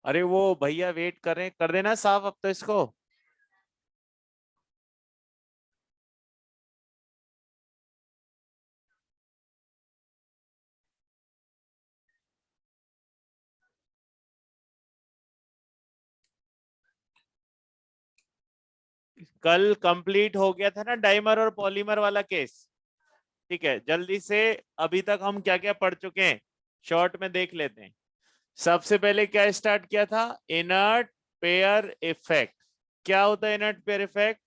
अरे वो भैया वेट कर रहे हैं, कर देना साफ अब तो इसको। कल कंप्लीट हो गया था ना डाइमर और पॉलीमर वाला केस। ठीक है, जल्दी से अभी तक हम क्या क्या पढ़ चुके हैं शॉर्ट में देख लेते हैं। सबसे पहले क्या स्टार्ट किया था, इनर्ट पेयर इफेक्ट। क्या होता है इनर्ट पेयर इफेक्ट?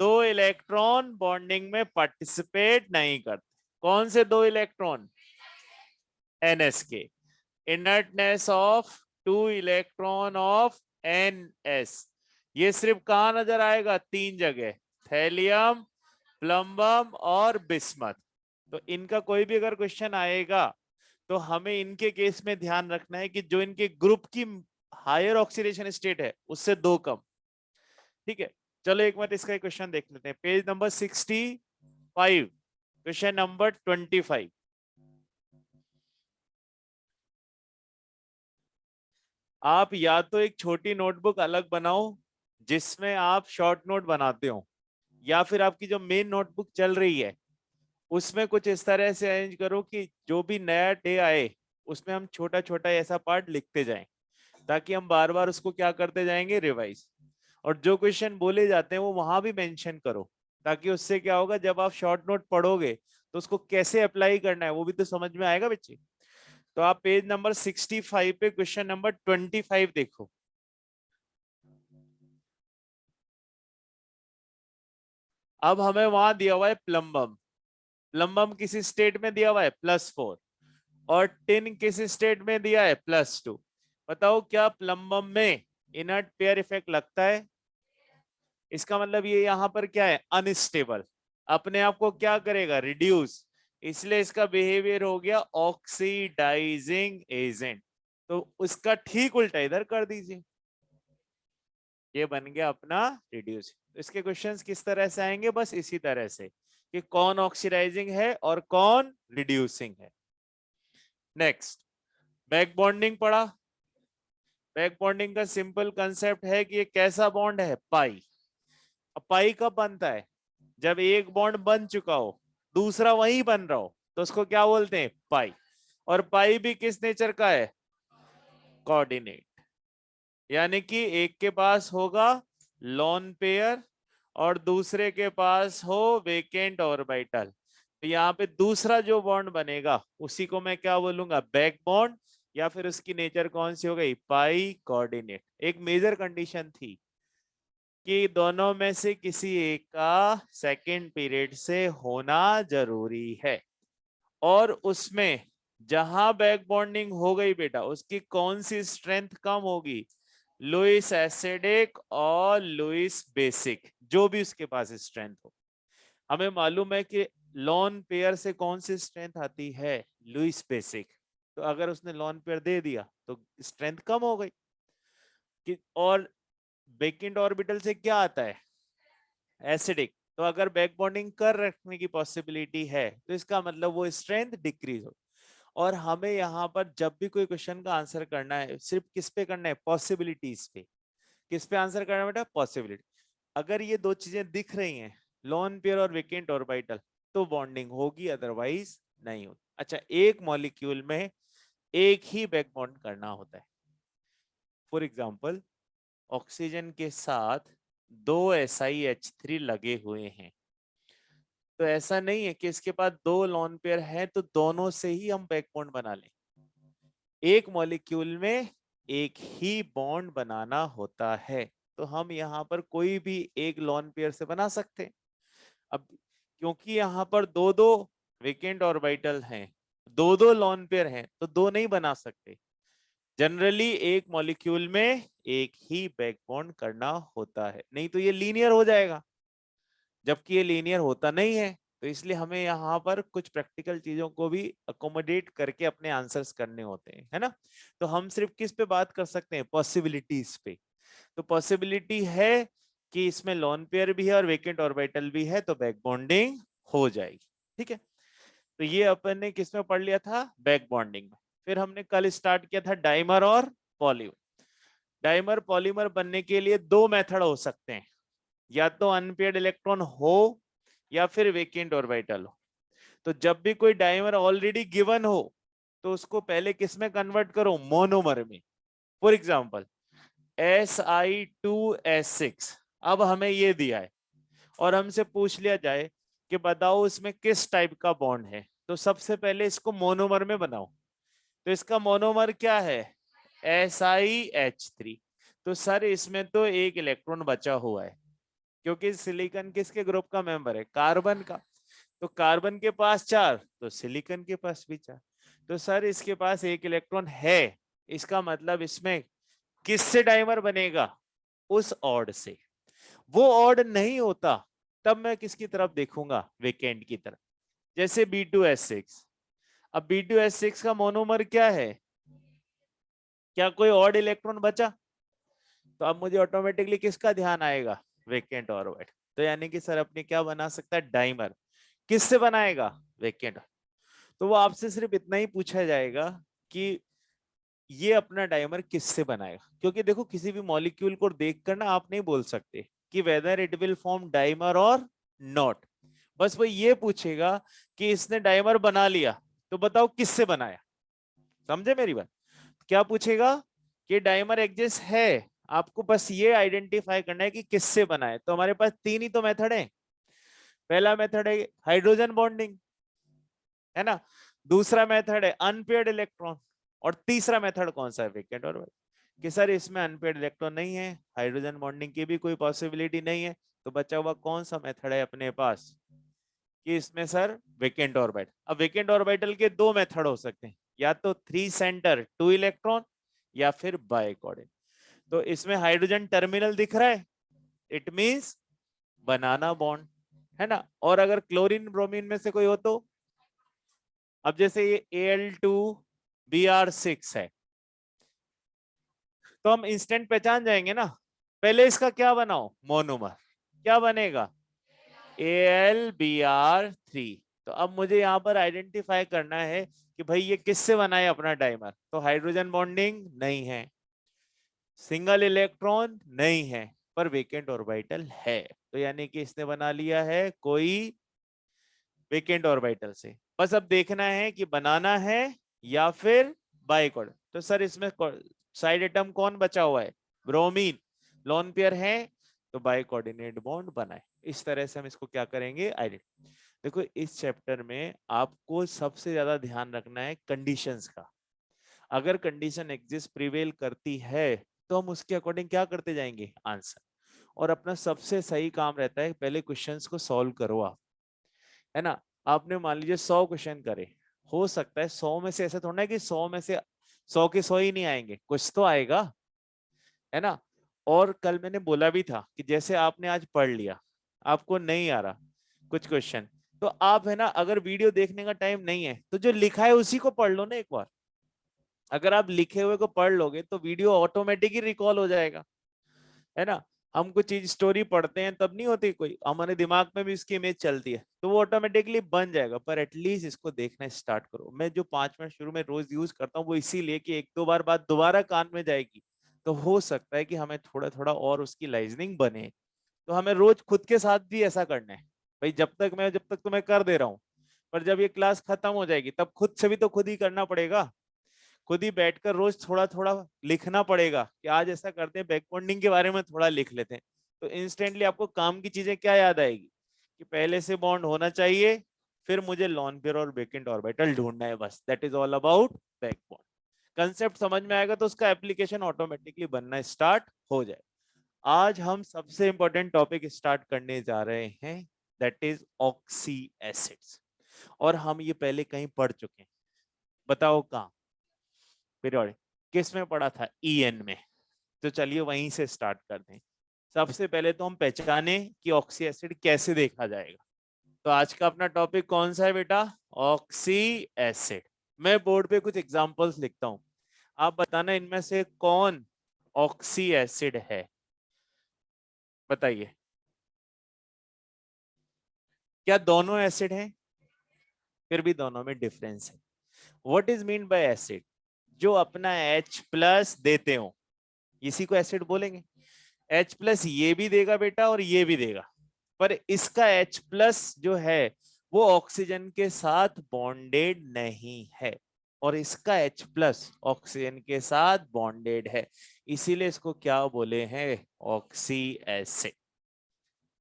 दो इलेक्ट्रॉन बॉन्डिंग में पार्टिसिपेट नहीं करते। कौन से दो इलेक्ट्रॉन? एनएस के। Inertness of two electron of NS. ये सिर्फ कहां नजर आएगा? तीन जगह, थैलियम, प्लम्बम और बिस्मथ। तो इनका कोई भी अगर क्वेश्चन आएगा तो हमें इनके केस में ध्यान रखना है कि जो इनके ग्रुप की हायर ऑक्सीडेशन स्टेट है उससे दो कम। ठीक है, चलो एक बार इसका क्वेश्चन देख लेते हैं। Page number 65, question number 25। आप या तो एक छोटी नोटबुक अलग बनाओ जिसमें आप शॉर्ट नोट बनाते हो, या फिर आपकी जो मेन नोटबुक चल रही है उसमें कुछ इस तरह से अरेंज करो कि जो भी नया डे आए उसमें हम छोटा छोटा ऐसा पार्ट लिखते जाएं, ताकि हम बार बार उसको क्या करते जाएंगे, रिवाइज। और जो क्वेश्चन बोले जाते हैं वो वहां भी मेंशन करो, ताकि उससे क्या होगा, जब आप शॉर्ट नोट पढ़ोगे तो उसको कैसे अप्लाई करना है वो भी तो समझ में आएगा बच्चे। तो आप पेज नंबर 65 पे क्वेश्चन नंबर 25 देखो। अब हमें वहां दिया हुआ है प्लम्बम। प्लम्बम किस स्टेट में दिया हुआ है? +4। और टिन किस स्टेट में दिया है? +2। बताओ क्या प्लम्बम में इनर्ट पेयर इफेक्ट लगता है? इसका मतलब ये यहां पर क्या है, अनस्टेबल। अपने आप को क्या करेगा, रिड्यूस। इसलिए इसका बिहेवियर हो गया ऑक्सीडाइजिंग एजेंट। तो उसका ठीक उल्टा इधर कर दीजिए, ये बन गया अपना रिड्यूस। इसके क्वेश्चंस किस तरह से आएंगे? बस इसी तरह से कि कौन ऑक्सीडाइजिंग है और कौन रिड्यूसिंग है। नेक्स्ट, बैक बॉन्डिंग पढ़ा। बैक बॉन्डिंग का सिंपल कंसेप्ट है कि ये कैसा बॉन्ड है, पाई। अब पाई कब बनता है? जब एक बॉन्ड बन चुका हो, दूसरा वही बन रहा हो, तो उसको क्या बोलते हैं, पाई। और पाई भी किस नेचर का है? कोऑर्डिनेट। यानी कि एक के पास होगा लॉन पेयर और दूसरे के पास हो वेकेंट ऑर्बिटल। तो यहाँ पे दूसरा जो बॉन्ड बनेगा उसी को मैं क्या बोलूंगा, बैक बॉन्ड। या फिर उसकी नेचर कौन सी हो गई, पाई कोऑर्डिनेट। एक मेजर कंडीशन थी कि दोनों में से किसी एक का सेकंड पीरियड से होना जरूरी है। और उसमें जहां बैक बॉन्डिंग हो गई बेटा, उसकी कौन सी स्ट्रेंथ कम होगी, लुइस एसिडिक और लुइस बेसिक, जो भी उसके पास स्ट्रेंथ हो। हमें मालूम है कि लॉन पेयर से कौन सी स्ट्रेंथ आती है, लुइस बेसिक। तो अगर उसने लॉन पेयर दे दिया तो स्ट्रेंथ कम हो गई कि। और वेकेंट ऑर्बिटल से क्या आता है, एसिडिक। तो अगर बैक बॉन्डिंग कर रखने की पॉसिबिलिटी है तो इसका मतलब वो स्ट्रेंथ डिक्रीज हो। और हमें यहाँ पर जब भी कोई क्वेश्चन का आंसर करना है सिर्फ किस पे करना है, पॉसिबिलिटीज पे। किस पे आंसर करना है बेटा, पॉसिबिलिटी। अगर ये दो चीजें दिख रही हैं, लॉन पेयर और वेकेंट ऑर्बिटल, तो बॉन्डिंग होगी, अदरवाइज नहीं होगी। अच्छा, एक मॉलिक्यूल में एक ही बैक बॉन्ड करना होता है। फॉर एग्जाम्पल, ऑक्सीजन के साथ दो SiH3 लगे हुए हैं, तो ऐसा नहीं है कि इसके पास दो लॉन पेयर है तो दोनों से ही हम बैक बॉन्ड बना लें। एक मॉलिक्यूल में एक ही बॉन्ड बनाना होता है, तो हम यहाँ पर कोई भी एक लॉन पेयर से बना सकते हैं। अब क्योंकि यहाँ पर दो दो वेकेंट ऑर्बिटल हैं, दो दो लॉन पेयर हैं, तो दो नहीं बना सकते। जनरली एक मॉलिक्यूल में एक ही बैक बॉन्ड करना होता है, नहीं तो ये लीनियर हो जाएगा, जबकि ये लीनियर होता नहीं है। तो इसलिए हमें यहाँ पर कुछ प्रैक्टिकल चीजों को भी अकोमोडेट करके अपने आंसर्स करने होते हैं, है ना। तो हम सिर्फ किस पे बात कर सकते हैं, पॉसिबिलिटीज पे। तो पॉसिबिलिटी है कि इसमें लॉन पेयर भी है और वेकेंट ऑर्बिटल भी है, तो बैक बॉन्डिंग हो जाएगी। ठीक है, तो ये अपन ने किस में पढ़ लिया था, बैक बॉन्डिंग में। फिर हमने कल स्टार्ट किया था डाइमर और पॉलीमर। डाइमर पॉलीमर बनने के लिए दो मेथड हो सकते हैं, या तो अनपेयर्ड इलेक्ट्रॉन हो या फिर वेकेंट ऑर्बिटल हो। तो जब भी कोई डाइमर ऑलरेडी गिवन हो तो उसको पहले किस में कन्वर्ट करो, मोनोमर में। फॉर एग्जांपल Si2S6, अब हमें ये दिया है और हमसे पूछ लिया जाए कि बताओ इसमें किस टाइप का बॉन्ड है, तो सबसे पहले इसको मोनोमर में बनाओ। तो इसका मोनोमर क्या है, SiH3। तो सर इसमें तो एक इलेक्ट्रॉन बचा हुआ है, क्योंकि सिलिकॉन किसके ग्रुप का मेंबर है, कार्बन का। तो कार्बन के पास 4 तो सिलिकॉन के पास भी 4। तो सर इसके पास एक इलेक्ट्रॉन है, इसका मतलब इसमें किससे डाइमर बनेगा, उस ऑड से। वो ऑड नहीं होता तब मैं किसकी तरफ देखूंगा, वेकेंट की तरफ। जैसे B2S6, अब B2S6 का मोनोमर क्या है, क्या कोई ऑड इलेक्ट्रॉन बचा, तो अब मुझे ऑटोमेटिकली किसका ध्यान आएगा, वेकेंट ऑर्बिट। तो यानी कि सर अपने क्या बना सकता है, डाइमर। किससे बनाएगा, वेकेंट। तो वो आपसे सिर्फ इतना ही पूछा जाएगा कि ये अपना डाइमर किससे बनाएगा, क्योंकि देखो किसी भी मॉलिक्यूल को देखकर ना आप नहीं बोल सकते कि whether it will form dimer और नॉट। बस वो ये पूछेगा कि इसने डाइमर बना लिया तो बताओ किससे बनाया। समझे मेरी बात, क्या पूछेगा कि डाइमर एग्जिस्ट है, आपको बस ये आइडेंटिफाई करना है कि किससे बना है। तो हमारे पास तीन ही तो मेथड है। पहला मेथड है हाइड्रोजन बॉन्डिंग, है ना, दूसरा मेथड है अनपेयर्ड इलेक्ट्रॉन, और तीसरा मेथड कौन सा है, वेकेंट ऑर्बिटल। कि सर इसमें अनपेयर्ड इलेक्ट्रॉन नहीं है, हाइड्रोजन बॉन्डिंग की भी कोई पॉसिबिलिटी नहीं है, तो बचा हुआ कौन सा मेथड है अपने पास, कि इसमें सर वेकेंट ऑर्बिटल। अब वेकेंट ऑर्बिटल के दो मेथड हो सकते हैं, या तो 3 सेंटर 2 इलेक्ट्रॉन या फिर बाइकोर्डिनेट। तो इसमें हाइड्रोजन टर्मिनल दिख रहा है, इट मींस बनाना बॉन्ड, है ना। और अगर क्लोरीन ब्रोमीन में से कोई हो तो, अब जैसे ये Al2Br6 है, तो हम इंस्टेंट पहचान जाएंगे ना। पहले इसका क्या बनाओ, मोनोमर, क्या बनेगा, Al Br3। तो अब मुझे यहाँ पर आइडेंटिफाई करना है कि भाई ये किससे बना है अपना डाइमर। तो हाइड्रोजन बॉन्डिंग नहीं है, सिंगल इलेक्ट्रॉन नहीं है, पर वेकेंट ऑर्बिटल है। तो यानी कि इसने बना लिया है कोई वेकेंट ऑर्बिटल से। बस अब देखना है कि बनाना है या फिर बाइकोर्ड। तो सर इसमें साइड एटम कौन बचा हुआ है, ब्रोमीन, लोन पेयर है, तो बाइकोऑर्डिनेट बॉन्ड बनाए। इस तरह से हम इसको क्या करेंगे, आइडेंटिफाई। देखो इस चैप्टर में आपको सबसे ज्यादा ध्यान रखना है कंडीशंस का। अगर कंडीशन एग्जिस्ट प्रिवेल करती है तो हम उसके अकॉर्डिंग क्या करते जाएंगे, आंसर। और अपना सबसे सही काम रहता है पहले क्वेश्चंस को सॉल्व करो आप, है ना। आपने मान लीजिए 100 क्वेश्चन करे, हो सकता है 100 में से ऐसा थोड़ा है कि 100 में से 100 के 100 ही नहीं आएंगे, कुछ तो आएगा, है ना। और कल मैंने बोला भी था कि जैसे आपने आज पढ़ लिया, आपको नहीं आ रहा कुछ क्वेश्चन, तो आप, है ना, अगर वीडियो देखने का टाइम नहीं है तो जो लिखा है उसी को पढ़ लो ना एक बार। अगर आप लिखे हुए को पढ़ लोगे तो वीडियो ऑटोमेटिक ही रिकॉल हो जाएगा, है ना। हम कुछ चीज स्टोरी पढ़ते हैं तब नहीं होती, कोई हमारे दिमाग में भी इसकी इमेज चलती है, तो वो ऑटोमेटिकली बन जाएगा। पर एटलीस्ट इसको देखना स्टार्ट करो। मैं जो 5 मिनट शुरू में रोज यूज करता हूँ वो इसीलिए कि एक दो बार बाद दोबारा कान में जाएगी, तो हो सकता है कि हमें थोड़ा थोड़ा और उसकी लाइजनिंग बने। तो हमें रोज खुद के साथ भी ऐसा करना है। भाई जब तक तो मैं कर दे रहा हूँ, पर जब ये क्लास खत्म हो जाएगी तब खुद से भी तो खुद ही करना पड़ेगा। खुद ही बैठकर रोज थोड़ा थोड़ा लिखना पड़ेगा कि आज ऐसा करते हैं, बैकबॉन्डिंग के बारे में थोड़ा लिख लेते हैं। तो इंस्टेंटली आपको काम की चीजें क्या याद आएगी, कि पहले से बॉन्ड होना चाहिए, फिर मुझे लॉन पेयर और वेकेंट ऑर्बिटल ढूंढना है, बस that is all about backbond. Concept समझ में आएगा तो उसका एप्लीकेशन ऑटोमेटिकली बनना स्टार्ट हो जाए। आज हम सबसे इंपॉर्टेंट टॉपिक स्टार्ट करने जा रहे हैं, दैट इज ऑक्सी एसिड्स। और हम ये पहले कहीं पढ़ चुके हैं, बताओ कहाँ, पीरियोडिक किस में पढ़ा था, ईएन में। तो चलिए वहीं से स्टार्ट करते हैं। सबसे पहले तो हम पहचाने कि ऑक्सी एसिड कैसे देखा जाएगा। तो आज का अपना टॉपिक कौन सा है बेटा, ऑक्सी एसिड। मैं बोर्ड पे कुछ एग्जांपल्स लिखता हूं, आप बताना इनमें से कौन ऑक्सी एसिड है, बताइए। क्या दोनों एसिड हैं, फिर भी दोनों में डिफरेंस है। What is mean by acid, जो अपना H प्लस देते हो, इसी को एसिड बोलेंगे। H प्लस ये भी देगा बेटा और ये भी देगा, पर इसका H प्लस जो है वो ऑक्सीजन के साथ बॉन्डेड नहीं है, और इसका H प्लस ऑक्सीजन के साथ बॉन्डेड है, इसीलिए इसको क्या बोले हैं, ऑक्सी एसिड।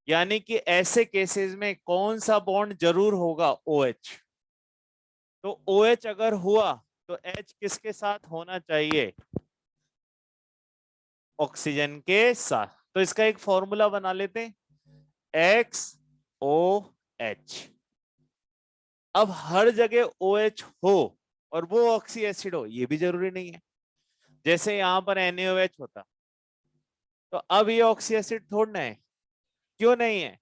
यानी कि ऐसे केसेस में कौन सा बॉन्ड जरूर होगा, OH। तो OH अगर हुआ तो H किसके साथ होना चाहिए, ऑक्सीजन के साथ। तो इसका एक फॉर्मूला बना लेते हैं, XOH। अब हर जगह OH हो और वो ऑक्सी एसिड हो ये भी जरूरी नहीं है। जैसे यहां पर NaOH होता तो अब ये ऑक्सी एसिड थोड़ा है, क्यों नहीं है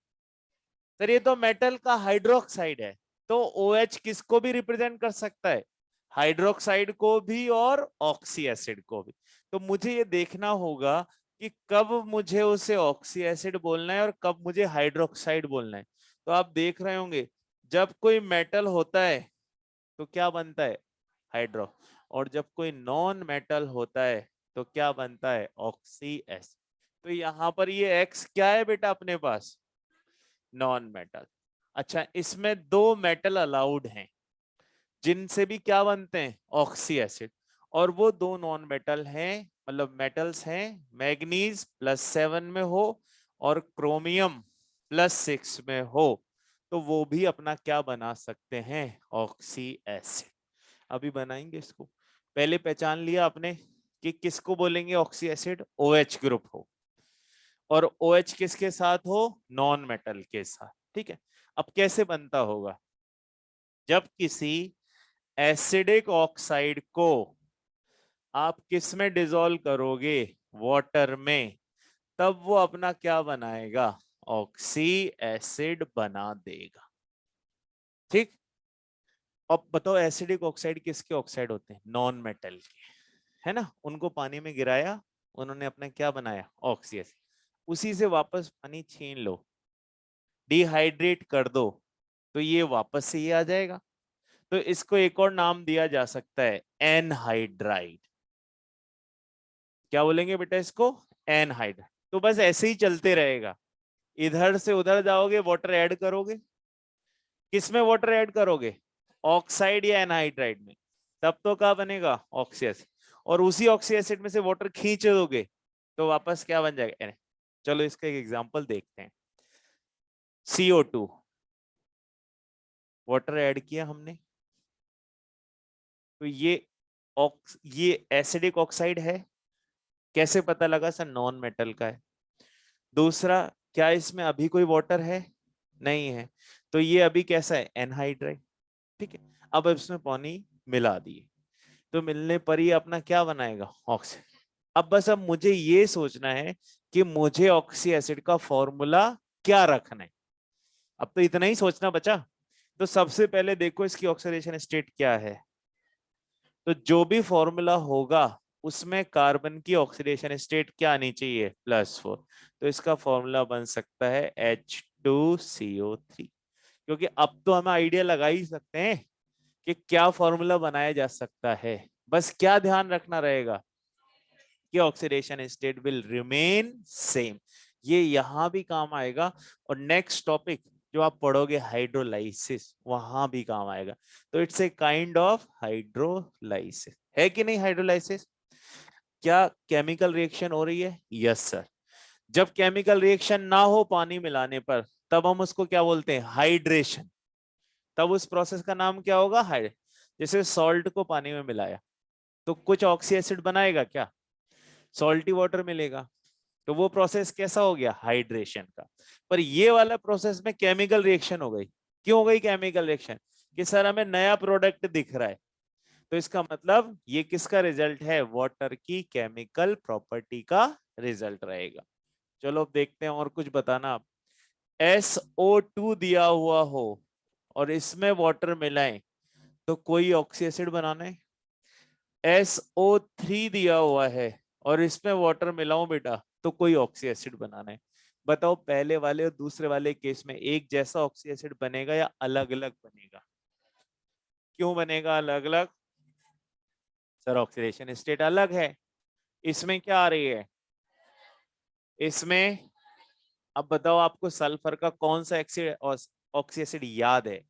सर, ये तो मेटल का हाइड्रोक्साइड है। तो OH किसको भी रिप्रेजेंट कर सकता है, हाइड्रोक्साइड को भी और ऑक्सी एसिड को भी। तो मुझे ये देखना होगा कि कब मुझे उसे ऑक्सी एसिड बोलना है और कब मुझे हाइड्रोक्साइड बोलना है। तो आप देख रहे होंगे जब कोई मेटल होता है तो क्या बनता है, हाइड्रो, और जब कोई नॉन मेटल होता है तो क्या बनता है, ऑक्सी एसिड। तो यहाँ पर ये X क्या है बेटा अपने पास, नॉन मेटल। अच्छा, इसमें दो मेटल अलाउड हैं जिनसे भी क्या बनते हैं, ऑक्सी एसिड, और वो दो नॉन मेटल हैं, मतलब मेटल्स हैं, मैग्नीज +7 में हो और क्रोमियम +6 में हो, तो वो भी अपना क्या बना सकते हैं, ऑक्सी एसिड। अभी बनाएंगे इसको। पहले पहचान लिया आपने कि किसको बोलेंगे ऑक्सी एसिड, OH ग्रुप हो, और OH किसके साथ हो, नॉन मेटल के साथ। ठीक है, अब कैसे बनता होगा, जब किसी एसिडिक ऑक्साइड को आप किस में डिसॉल्व करोगे, वाटर में, तब वो अपना क्या बनाएगा, ऑक्सी एसिड बना देगा। ठीक, अब बताओ एसिडिक ऑक्साइड किसके ऑक्साइड होते हैं, नॉन मेटल के, है ना। उनको पानी में गिराया, उन्होंने अपना क्या बनाया, ऑक्सी एसिड। उसी से वापस पानी छीन लो, डिहाइड्रेट कर दो, तो ये वापस से ये आ जाएगा। तो इसको एक और नाम दिया जा सकता है, एनहाइड्राइड। क्या बोलेंगे बेटा इसको, एनहाइड्राइड। तो बस ऐसे ही चलते रहेगा, इधर से उधर जाओगे वाटर ऐड करोगे, किसमें वाटर ऐड करोगे, ऑक्साइड या एनहाइड्राइड में, तब तो क्या बनेगा, ऑक्सी एसिड। और उसी ऑक्सी एसिड में से वाटर खींच दोगे तो वापस क्या बन जाएगा। चलो इसका एक एग्जांपल देखते हैं, CO2, वाटर ऐड किया हमने, तो ये एसिडिक ऑक्साइड है, कैसे पता लगा सर, नॉन मेटल का है। दूसरा, क्या इसमें अभी कोई वाटर है, नहीं है, तो ये अभी कैसा है, एनहाइड्राइड। ठीक है, अब इसमें पानी मिला दिए, तो मिलने पर ही अपना क्या बनाएगा, ऑक्सीजन। अब बस अब मुझे ये सोचना है कि मुझे ऑक्सी एसिड का फॉर्मूला क्या रखना है, अब तो इतना ही सोचना बचा। तो सबसे पहले देखो इसकी ऑक्सीडेशन स्टेट क्या है, तो जो भी फॉर्मूला होगा उसमें कार्बन की ऑक्सीडेशन स्टेट क्या आनी चाहिए, +4। तो इसका फॉर्मूला बन सकता है H2CO3। क्योंकि अब तो हमें आइडिया लगा ही सकते हैं कि क्या फॉर्मूला बनाया जा सकता है, बस क्या ध्यान रखना रहेगा कि oxidation state will remain same. ये यहां भी काम आएगा, और नेक्स्ट टॉपिक जो आप पढ़ोगे हाइड्रोलाइसिस, वहां भी काम आएगा। तो it's a kind of hydrolysis, है कि नहीं, हाइड्रोलाइसिस। क्या केमिकल रिएक्शन हो रही है, यस सर। जब केमिकल रिएक्शन ना हो पानी मिलाने पर, तब हम उसको क्या बोलते हैं, हाइड्रेशन। तब उस प्रोसेस का नाम क्या होगा, हाइड। जैसे सॉल्ट को पानी में मिलाया तो कुछ ऑक्सी एसिड बनाएगा क्या, सॉल्टी वाटर मिलेगा, तो वो प्रोसेस कैसा हो गया, हाइड्रेशन का। पर ये वाला प्रोसेस में केमिकल रिएक्शन हो गई। क्यों हो गई केमिकल रिएक्शन, कि सर हमें नया प्रोडक्ट दिख रहा है, तो इसका मतलब ये किसका रिजल्ट है, वाटर की केमिकल प्रॉपर्टी का रिजल्ट रहेगा। चलो अब देखते हैं और कुछ बताना आप। SO2 दिया हुआ हो और इसमें वाटर मिलाएं तो कोई ऑक्सी एसिड बनाना है। SO3 दिया हुआ है और इसमें वाटर मिलाऊं बेटा तो कोई ऑक्सी एसिड बनाना है। बताओ पहले वाले और दूसरे वाले केस में एक जैसा ऑक्सी एसिड बनेगा या अलग अलग बनेगा, क्यों बनेगा अलग अलग, सर ऑक्सीडेशन स्टेट अलग है, इसमें क्या आ रही है, इसमें अब बताओ आपको सल्फर का कौन सा ऑक्सी एसिड याद है?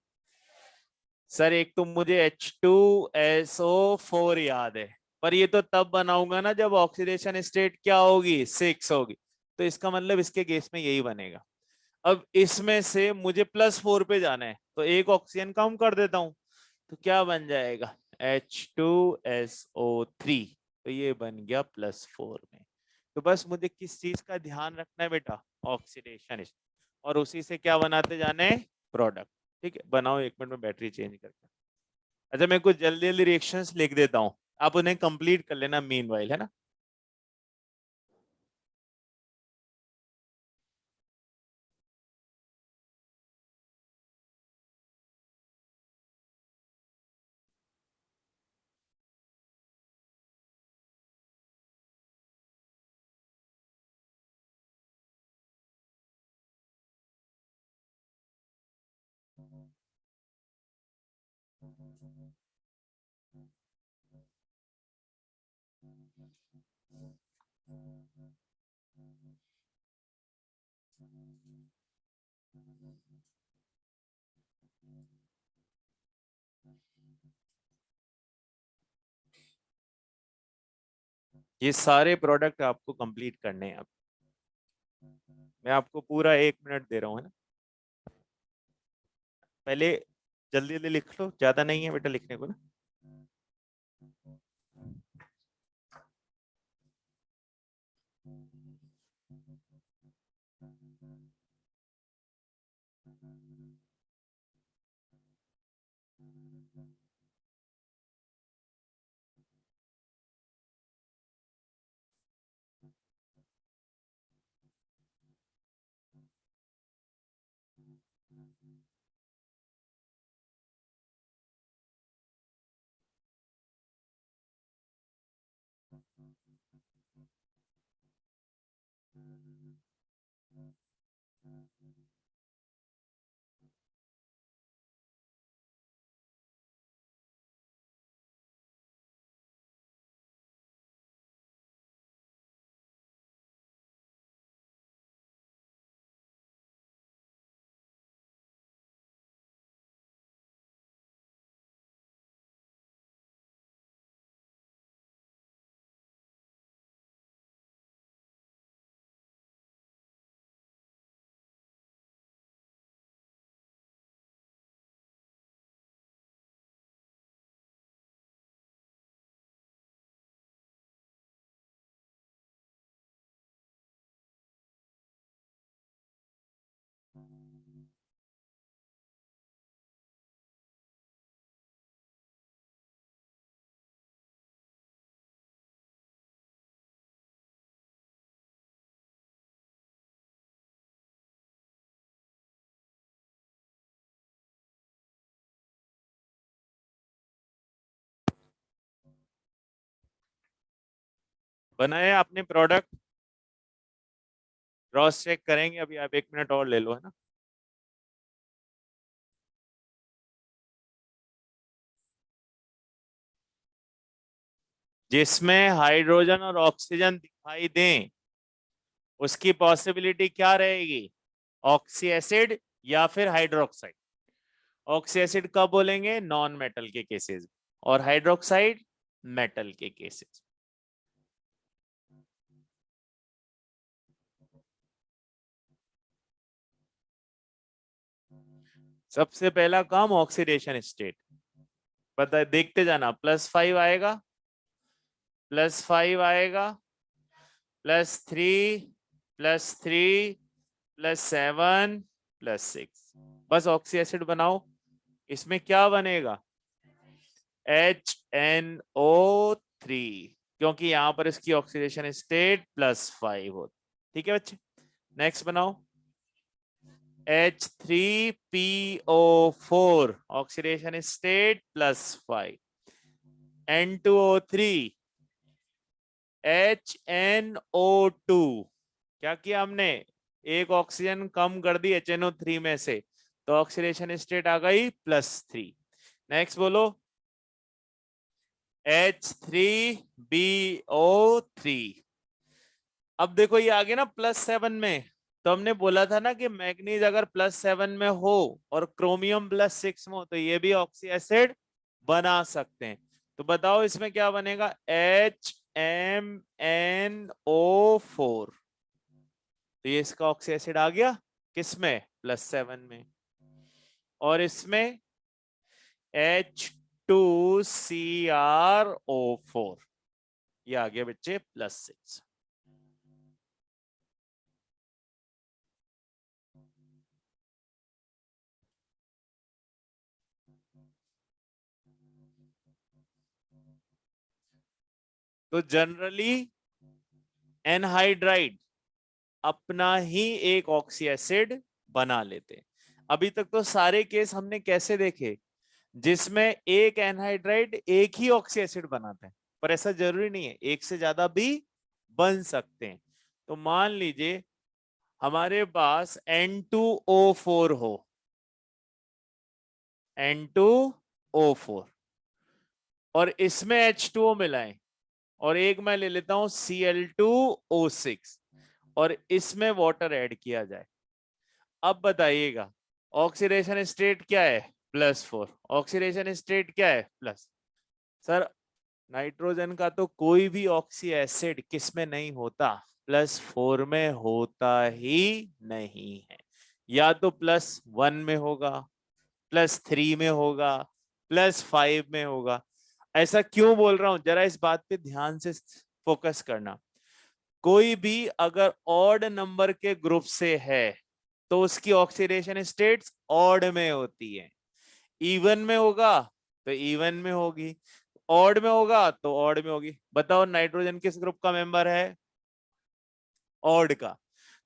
सर एक तो मुझे H2SO4 याद है, पर ये तो तब बनाऊंगा ना जब ऑक्सीडेशन स्टेट क्या होगी, 6 होगी। तो इसका मतलब इसके केस में यही बनेगा। अब इसमें से मुझे +4 पे जाना है, तो एक ऑक्सीजन कम कर देता हूं, तो क्या बन जाएगा, H2SO3। तो ये बन गया +4 में। तो बस मुझे किस चीज का ध्यान रखना है बेटा, ऑक्सीडेशन, और उसी से क्या बनाते जाने हैं, प्रोडक्ट। ठीक है, बनाओ, 1 मिनट में बैटरी चेंज करके। अच्छा मैं कुछ जल्दी जल्दी रिएक्शंस लिख देता हूँ, आप उन्हें कंप्लीट कर लेना मीनवाइल, है ना। ये सारे प्रोडक्ट आपको कंप्लीट करने हैं। अब मैं आपको पूरा 1 मिनट दे रहा हूँ, है ना। पहले जल्दी जल्दी लिख लो, ज्यादा नहीं है बेटा लिखने को ना। बनाए आपने प्रोडक्ट, क्रॉस चेक करेंगे अभी, आप 1 मिनट और ले लो, है ना। जिसमें हाइड्रोजन और ऑक्सीजन दिखाई दें उसकी पॉसिबिलिटी क्या रहेगी, ऑक्सी एसिड या फिर हाइड्रोक्साइड। ऑक्सी एसिड कब बोलेंगे, नॉन मेटल के केसेस, और हाइड्रोक्साइड मेटल के केसेस। सबसे पहला काम ऑक्सीडेशन स्टेट, पता देखते जाना, +5 आएगा, +5 आएगा, +3, +3, +7, +6। बस ऑक्सी एसिड बनाओ, इसमें क्या बनेगा, HNO3, क्योंकि यहां पर इसकी ऑक्सीडेशन स्टेट +5 होती। ठीक है बच्चे, नेक्स्ट बनाओ, H3PO4 oxidation state +5, N2O3, HNO2, क्या किया हमने, एक ऑक्सीजन कम कर दी HNO3 में से, तो ऑक्सीडेशन स्टेट आ गई +3। नेक्स्ट बोलो, H3BO3। अब देखो ये आ गया ना +7 में, तो हमने बोला था ना कि मैग्नीज अगर +7 में हो और क्रोमियम +6 में हो तो ये भी ऑक्सी एसिड बना सकते हैं। तो बताओ इसमें क्या बनेगा, HMnO4। तो ये इसका ऑक्सी एसिड आ गया किसमें, +7 में। और इसमें H2CrO4, ये आ गया बच्चे +6। तो जनरली एनहाइड्राइड अपना ही एक ऑक्सी एसिड बना लेते हैं। अभी तक तो सारे केस हमने कैसे देखे, जिसमें एक एनहाइड्राइड एक ही ऑक्सी एसिड बनाते हैं, पर ऐसा जरूरी नहीं है, एक से ज्यादा भी बन सकते हैं। तो मान लीजिए हमारे पास N2O4 हो, N2O4, और इसमें H2O मिलाएं, और एक मैं ले लेता हूं Cl2O6, और इसमें वाटर ऐड किया जाए। अब बताइएगा ऑक्सीडेशन स्टेट क्या है, +4। ऑक्सीडेशन स्टेट क्या है, प्लस। सर नाइट्रोजन का तो कोई भी ऑक्सी एसिड किस में नहीं होता, +4 में होता ही नहीं है। या तो +1 में होगा, +3 में होगा, +5 में होगा। ऐसा क्यों बोल रहा हूं, जरा इस बात पे ध्यान से फोकस करना। कोई भी अगर ऑड नंबर के ग्रुप से है तो उसकी ऑक्सीडेशन स्टेट्स ऑड में होती है। इवन में होगा तो इवन में होगी, ऑड में होगा तो ऑड में होगी। बताओ नाइट्रोजन किस ग्रुप का मेंबर है, ऑड का,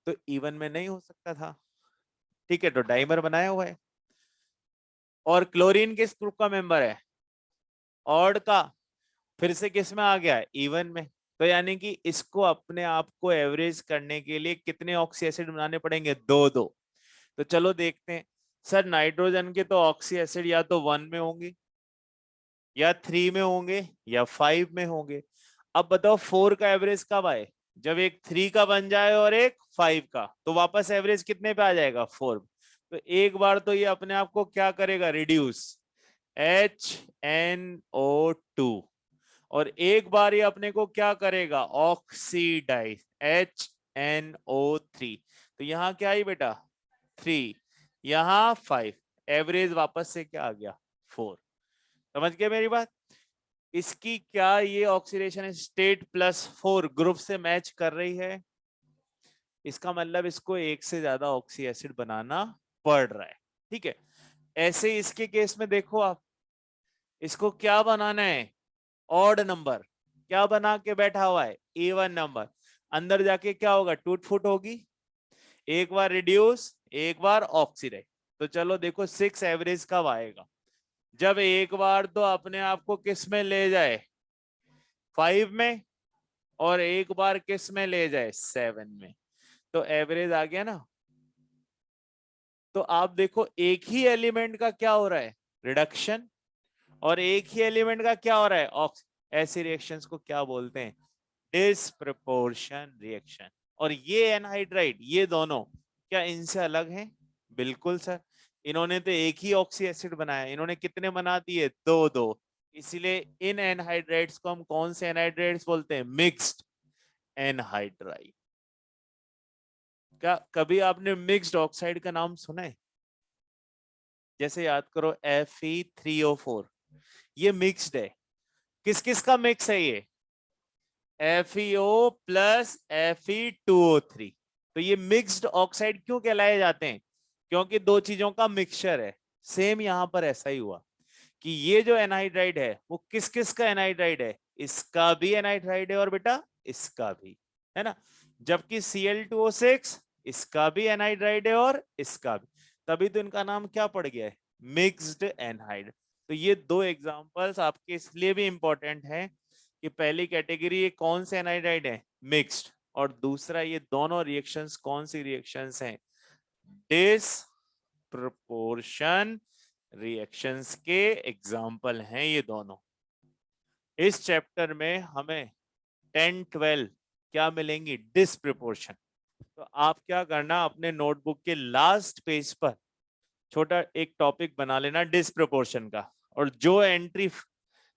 तो इवन में नहीं हो सकता था। ठीक है, तो डाइमर बनाया हुआ है। और क्लोरीन किस ग्रुप का मेंबर है, ऑड का, फिर से किस में आ गया, इवन में। तो यानी कि इसको अपने आप को एवरेज करने के लिए कितने ऑक्सी एसिड बनाने पड़ेंगे, दो दो। तो चलो देखते हैं। सर नाइट्रोजन के तो ऑक्सी एसिड या तो 1 में होंगे, या 3 में होंगे, या 5 में होंगे। अब बताओ 4 का एवरेज कब आए, जब एक 3 का बन जाए और एक 5 का, तो वापस एवरेज कितने पे आ जाएगा, 4। तो एक बार तो ये अपने आप को क्या करेगा, रिड्यूस, HNO2। और एक बार ये अपने को क्या करेगा, ऑक्सीडाइज, HNO3। तो यहाँ क्या आई बेटा, 3, यहाँ 5, एवरेज वापस से क्या आ गया, 4। समझ गए मेरी बात। इसकी क्या ये ऑक्सीडेशन स्टेट +4 ग्रुप से मैच कर रही है, इसका मतलब इसको एक से ज्यादा ऑक्सी एसिड बनाना पड़ रहा है। ठीक है, ऐसे इसके केस में देखो आप, इसको क्या बनाना है, ऑड नंबर। क्या बना के बैठा हुआ है, इवन नंबर। अंदर जाके क्या होगा, टूट फूट होगी, एक बार रिड्यूस, एक बार ऑक्सीडाइज। तो चलो देखो 6 एवरेज कब आएगा, जब एक बार तो अपने आप को किस में ले जाए, 5 में, और एक बार किस में ले जाए, 7 में। तो एवरेज आ गया ना। तो आप देखो एक ही एलिमेंट का क्या हो रहा है, रिडक्शन, और एक ही एलिमेंट का क्या हो रहा है, ऑक्स। ऐसे रिएक्शंस को क्या बोलते हैं, डिस्प्रपोर्शन रिएक्शन। और ये एनहाइड्राइड, ये दोनों क्या इनसे अलग हैं, बिल्कुल सर। इन्होंने तो एक ही ऑक्सी एसिड बनाया, इन्होंने कितने बना दिए, दो दो। इसीलिए इन एनहाइड्राइड्स को हम कौन से एनहाइड्राइड्स बोलते हैं, मिक्स्ड एनहाइड्राइड। क्या कभी आपने मिक्स्ड ऑक्साइड का नाम सुना है, जैसे याद करो Fe3O4, ये मिक्स्ड है। किस किस का मिक्स है ये, FeO प्लस Fe2O3। तो ये मिक्स्ड ऑक्साइड क्यों कहलाए जाते हैं, क्योंकि दो चीजों का मिक्सचर है। सेम यहां पर ऐसा ही हुआ कि ये जो एनहाइड्राइड है वो किस किस का एनहाइड्राइड है, इसका भी एनहाइड्राइड है और बेटा इसका भी, है ना। जबकि Cl2O6 इसका भी एनहाइड्राइड है और इसका भी, तभी तो इनका नाम क्या पड़ गया है, मिक्स्ड एनहाइड। तो ये दो एग्जांपल्स आपके इसलिए भी इंपॉर्टेंट है कि पहली कैटेगरी ये कौन से एनहाइड्राइड है, मिक्स्ड, और दूसरा ये दोनों रिएक्शंस कौन सी रिएक्शंस हैं, डिस प्रोपोर्शन रिएक्शंस के एग्जाम्पल हैं ये दोनों। इस चैप्टर में हमें 10-12 क्या मिलेंगी, डिस्प्रपोर्शन। तो आप क्या करना, अपने नोटबुक के लास्ट पेज पर छोटा एक टॉपिक बना लेना डिस्प्रपोर्शन का, और जो एंट्री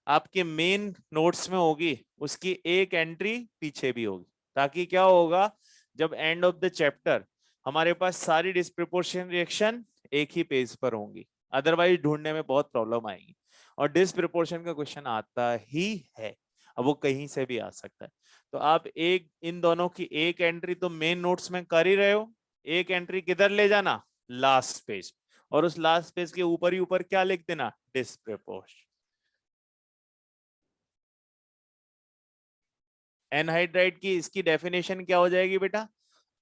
आपके मेन नोट्स में होगी उसकी एक एंट्री पीछे भी होगी, ताकि क्या होगा, जब एंड ऑफ द चैप्टर हमारे पास सारी डिस्प्रपोर्शन रिएक्शन एक ही पेज पर होंगी, अदरवाइज ढूंढने में बहुत प्रॉब्लम आएगी। और डिस्प्रपोर्शन का क्वेश्चन आता ही है, अब वो कहीं से भी आ सकता है। तो आप एक इन दोनों की एक एंट्री तो मेन नोट्स में कर ही रहे हो, एक एंट्री किधर ले जाना, लास्ट पेज, और उस लास्ट पेज के ऊपर ही ऊपर क्या लिख देना, डिस्प्रपोर्शन। एनहाइड्राइड की इसकी डेफिनेशन क्या हो जाएगी बेटा,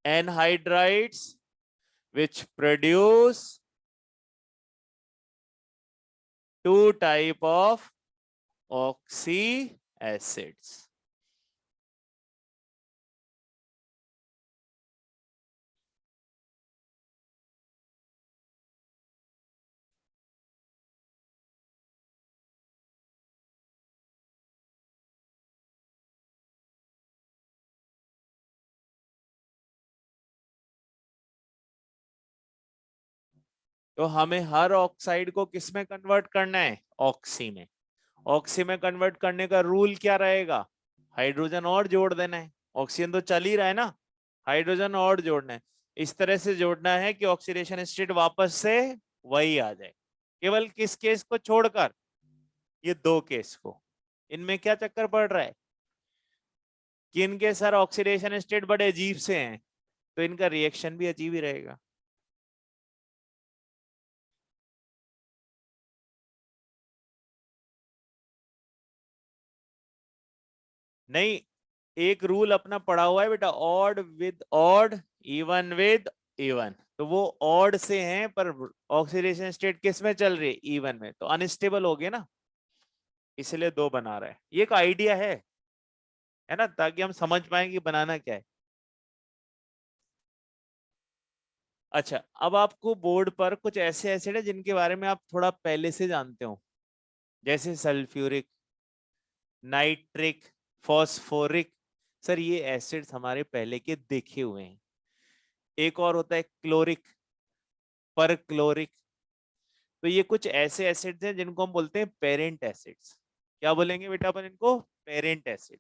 anhydrides which produce two type of oxy acids. तो हमें हर ऑक्साइड को किस में कन्वर्ट करना है, ऑक्सी में। ऑक्सी में कन्वर्ट करने का रूल क्या रहेगा, हाइड्रोजन और जोड़ देना है, ऑक्सीजन तो चल ही रहा है ना, हाइड्रोजन और जोड़ना है, इस तरह से जोड़ना है कि ऑक्सीडेशन स्टेट वापस से वही आ जाए। केवल किस केस को छोड़कर, ये दो केस को। इनमें क्या चक्कर पड़ रहा है कि इनके सर ऑक्सीडेशन स्टेट बड़े अजीब से हैं, तो इनका रिएक्शन भी अजीब ही रहेगा। नहीं, एक रूल अपना पड़ा हुआ है बेटा, odd with odd, even with even. तो वो ऑड से हैं पर ऑक्सीडेशन स्टेट किस में चल रही है, इवन में, तो अनस्टेबल हो गए ना, इसलिए दो बना रहा है। ये एक आइडिया है ना, ताकि हम समझ पाए कि बनाना क्या है। अच्छा, अब आपको बोर्ड पर कुछ ऐसे एसिड है जिनके बारे में आप थोड़ा पहले से जानते हो, जैसे सल्फ्यूरिक, नाइट्रिक, फॉस्फोरिक। सर ये एसिड्स हमारे पहले के देखे हुए हैं। एक और होता है क्लोरिक, पर क्लोरिक। तो ये कुछ ऐसे एसिड्स हैं जिनको हम बोलते हैं पेरेंट एसिड्स। क्या बोलेंगे बेटा अपन इनको, पेरेंट एसिड।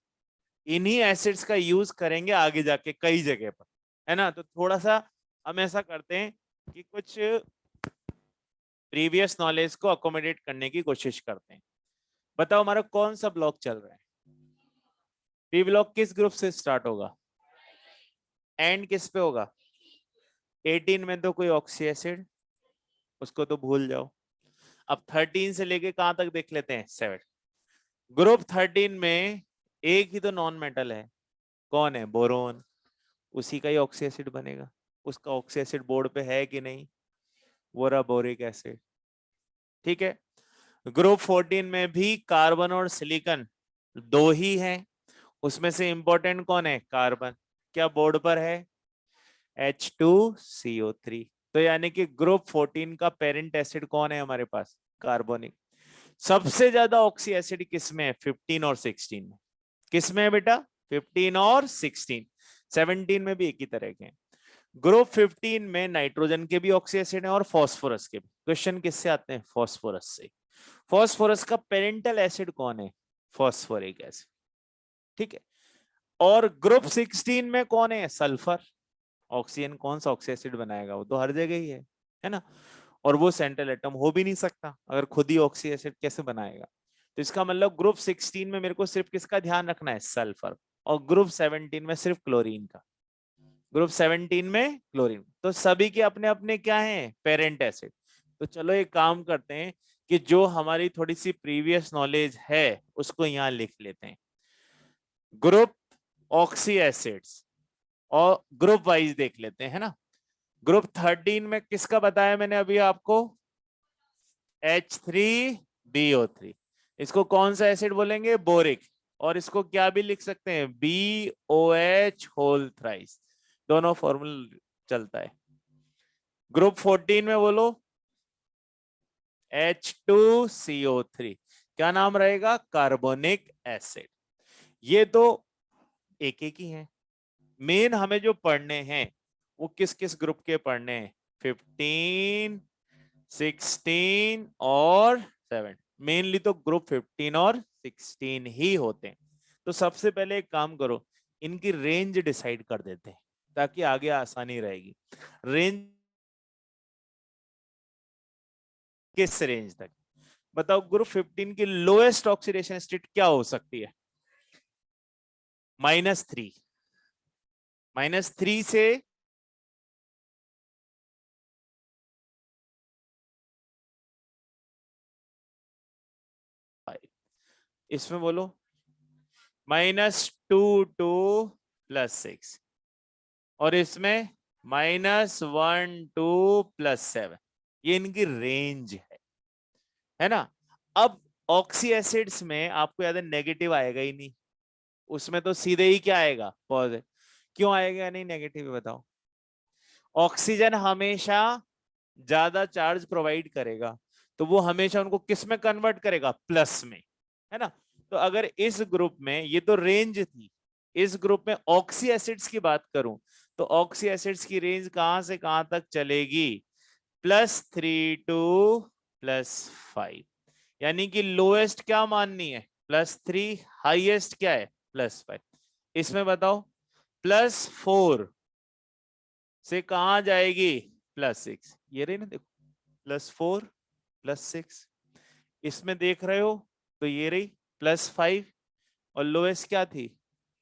इन्हीं एसिड्स का यूज करेंगे आगे जाके कई जगह पर, है ना। तो थोड़ा सा हम ऐसा करते हैं कि कुछ प्रीवियस नॉलेज को अकोमोडेट करने की कोशिश करते हैं। बताओ हमारा कौन सा ब्लॉक चल रहा है, पी ब्लॉक किस ग्रुप से स्टार्ट होगा, एंड किस पे होगा, 18 में तो कोई ऑक्सी एसिड, उसको तो भूल जाओ। अब 13 से लेके कहां तक देख लेते हैं, 7। ग्रुप 13 में एक ही तो नॉन मेटल है, कौन है, बोरोन। उसी का ही ऑक्सी एसिड बनेगा। उसका ऑक्सी एसिड बोर्ड पे है कि नहीं, वो रहा बोरिक एसिड। ठीक है। ग्रुप 14 में भी कार्बन और सिलिकॉन दो ही हैं, उसमें से इंपॉर्टेंट कौन है, कार्बन। क्या बोर्ड पर है, H2CO3। तो यानी कि ग्रुप 14 का पेरेंट एसिड कौन है हमारे पास, कार्बोनिक। सबसे ज्यादा ऑक्सी एसिड किसमें है, 15 और 16 में। किसमें है बेटा, 15 और 16। 17 में भी एक ही तरह के हैं। ग्रुप 15 में नाइट्रोजन के भी ऑक्सी एसिड हैं और फास्फोरस के भी। क्वेश्चन किससे आते हैं, फास्फोरस से। फास्फोरस का पेरेंटल एसिड कौन है, फास्फोरिक एसिड। ठीक है। और ग्रुप 16 में कौन है, सल्फर। ऑक्सीजन कौन सा ऑक्सी एसिड बनाएगा, वो तो हर जगह ही है ना। और वो सेंट्रल एटम हो भी नहीं सकता, अगर खुद ही ऑक्सी एसिड कैसे बनाएगा। तो इसका मतलब ग्रुप 16 में मेरे को सिर्फ किसका ध्यान रखना है, सल्फर। और ग्रुप 17 में सिर्फ क्लोरीन का। ग्रुप 17 में क्लोरीन। तो सभी के अपने अपने क्या हैं, पेरेंट एसिड। तो चलो एक काम करते हैं कि जो हमारी थोड़ी सी प्रीवियस नॉलेज है उसको यहाँ लिख लेते हैं। ग्रुप ऑक्सी एसिड्स और ग्रुप वाइज देख लेते हैं, है ना। ग्रुप 13 में किसका बताया मैंने अभी आपको, H3BO3। इसको कौन सा एसिड बोलेंगे, बोरिक। और इसको क्या भी लिख सकते हैं, BOH होल थ्राइस। दोनों फॉर्मूला चलता है। ग्रुप 14 में बोलो, H2CO3। क्या नाम रहेगा, कार्बोनिक एसिड। ये तो एक एक ही है। मेन हमें जो पढ़ने हैं वो किस किस ग्रुप के पढ़ने हैं? 15, 16 और 7। मेनली तो ग्रुप 15 और 16 ही होते हैं। तो सबसे पहले एक काम करो, इनकी रेंज डिसाइड कर देते हैं ताकि आगे आसानी रहेगी। रेंज किस रेंज तक बताओ? ग्रुप 15 की लोएस्ट ऑक्सीडेशन स्टेट क्या हो सकती है? -3। -3 से इसमें बोलो -2 टू +6 और इसमें -1 टू +7। ये इनकी रेंज है ना। अब ऑक्सी एसिड्स में आपको याद है नेगेटिव आएगा ही नहीं, उसमें तो सीधे ही क्या आएगा? पॉजिटिव। क्यों आएगा नहीं नेगेटिव बताओ? ऑक्सीजन हमेशा ज्यादा चार्ज प्रोवाइड करेगा तो वो हमेशा उनको किस में कन्वर्ट करेगा? प्लस में, है ना। तो अगर इस ग्रुप में, ये तो रेंज थी, इस ग्रुप में ऑक्सी एसिड्स की बात करूं तो ऑक्सी एसिड्स की रेंज कहां से कहां तक चलेगी? +3 टू +5। यानी कि लोएस्ट क्या माननी है? +3, हाईएस्ट क्या है? +5। इसमें बताओ +4 से कहां जाएगी? +6। ये रही ना, देखो +4 +6। इसमें देख रहे हो तो ये रही +5 और लोएस्ट क्या थी?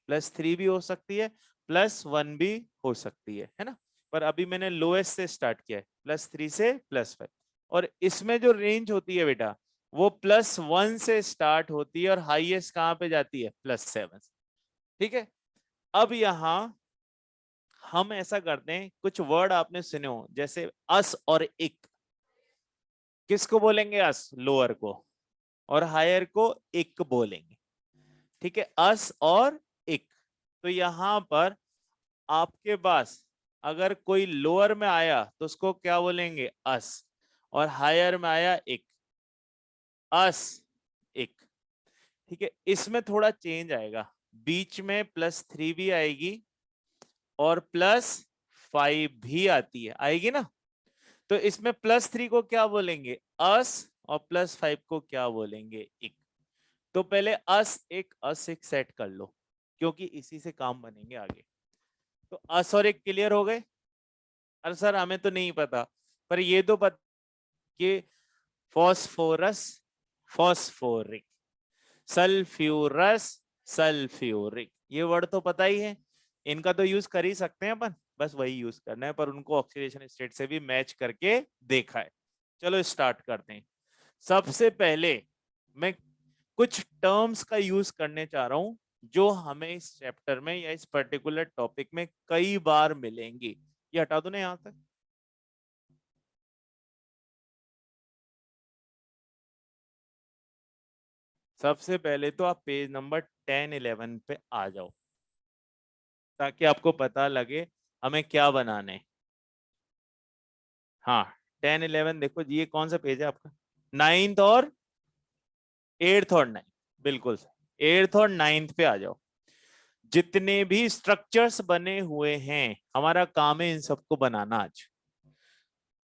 +3 भी हो सकती है, +1 भी हो सकती है ना। पर अभी मैंने लोएस्ट से स्टार्ट किया है, +3 से +5। और इसमें जो रेंज होती है बेटा वो +1 से स्टार्ट होती है और हाईएस्ट कहां पे जाती है? +7। ठीक है। अब यहां हम ऐसा करते हैं, कुछ वर्ड आपने सुने हो जैसे अस और इक। किसको बोलेंगे? अस लोअर को, और हायर को इक बोलेंगे। ठीक है, अस और इक। तो यहां पर आपके पास अगर कोई लोअर में आया तो उसको क्या बोलेंगे? अस। और हायर में आया इक, अस इक। ठीक है, इसमें थोड़ा चेंज आएगा, बीच में +3 भी आएगी और +5 भी आती है, आएगी ना। तो इसमें +3 को क्या बोलेंगे? अस। और +5 को क्या बोलेंगे? इक। तो पहले अस एक सेट कर लो क्योंकि इसी से काम बनेंगे आगे। तो अस और एक क्लियर हो गए। अरे सर हमें तो नहीं पता, पर ये तो पता कि फॉस्फोरस फॉस्फोरिक, सल्फ्यूरस सल्फ्यूरिक, ये वर्ड तो पता ही है। इनका तो यूज कर ही सकते हैं अपन, बस वही यूज करना है, पर उनको ऑक्सीडेशन स्टेट से भी मैच करके देखा है। चलो स्टार्ट करते हैं। सबसे पहले मैं कुछ टर्म्स का यूज करने चाह रहा हूं जो हमें इस चैप्टर में या इस पर्टिकुलर टॉपिक में कई बार मिलेंगी। ये हटा दो ना यहां तक। सबसे पहले तो आप पेज नंबर 10-11 पे आ जाओ ताकि आपको पता लगे हमें क्या बनाने। हाँ, 10-11 देखो जी, ये कौन सा पेज है आपका? 9th और 8th और 9th, बिल्कुल 8th और 9th पे आ जाओ। जितने भी स्ट्रक्चर्स बने हुए हैं हमारा काम है इन सबको बनाना आज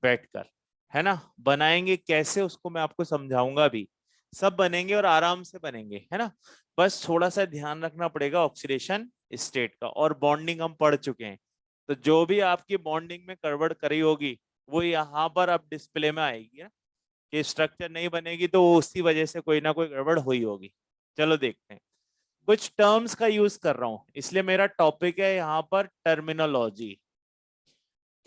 बैठकर, है ना। बनाएंगे कैसे उसको मैं आपको समझाऊंगा भी। सब बनेंगे और आराम से बनेंगे, है ना। बस थोड़ा सा ध्यान रखना पड़ेगा ऑक्सीडेशन स्टेट का, और बॉन्डिंग हम पढ़ चुके हैं। तो जो भी आपकी बॉन्डिंग में गड़बड़ करी होगी वो यहाँ पर अब डिस्प्ले में आएगी ना, कि स्ट्रक्चर नहीं बनेगी तो उसी वजह से कोई ना कोई गड़बड़ हुई होगी। चलो देखते हैं। कुछ टर्म्स का यूज कर रहा हूं इसलिए मेरा टॉपिक है यहाँ पर टर्मिनोलॉजी,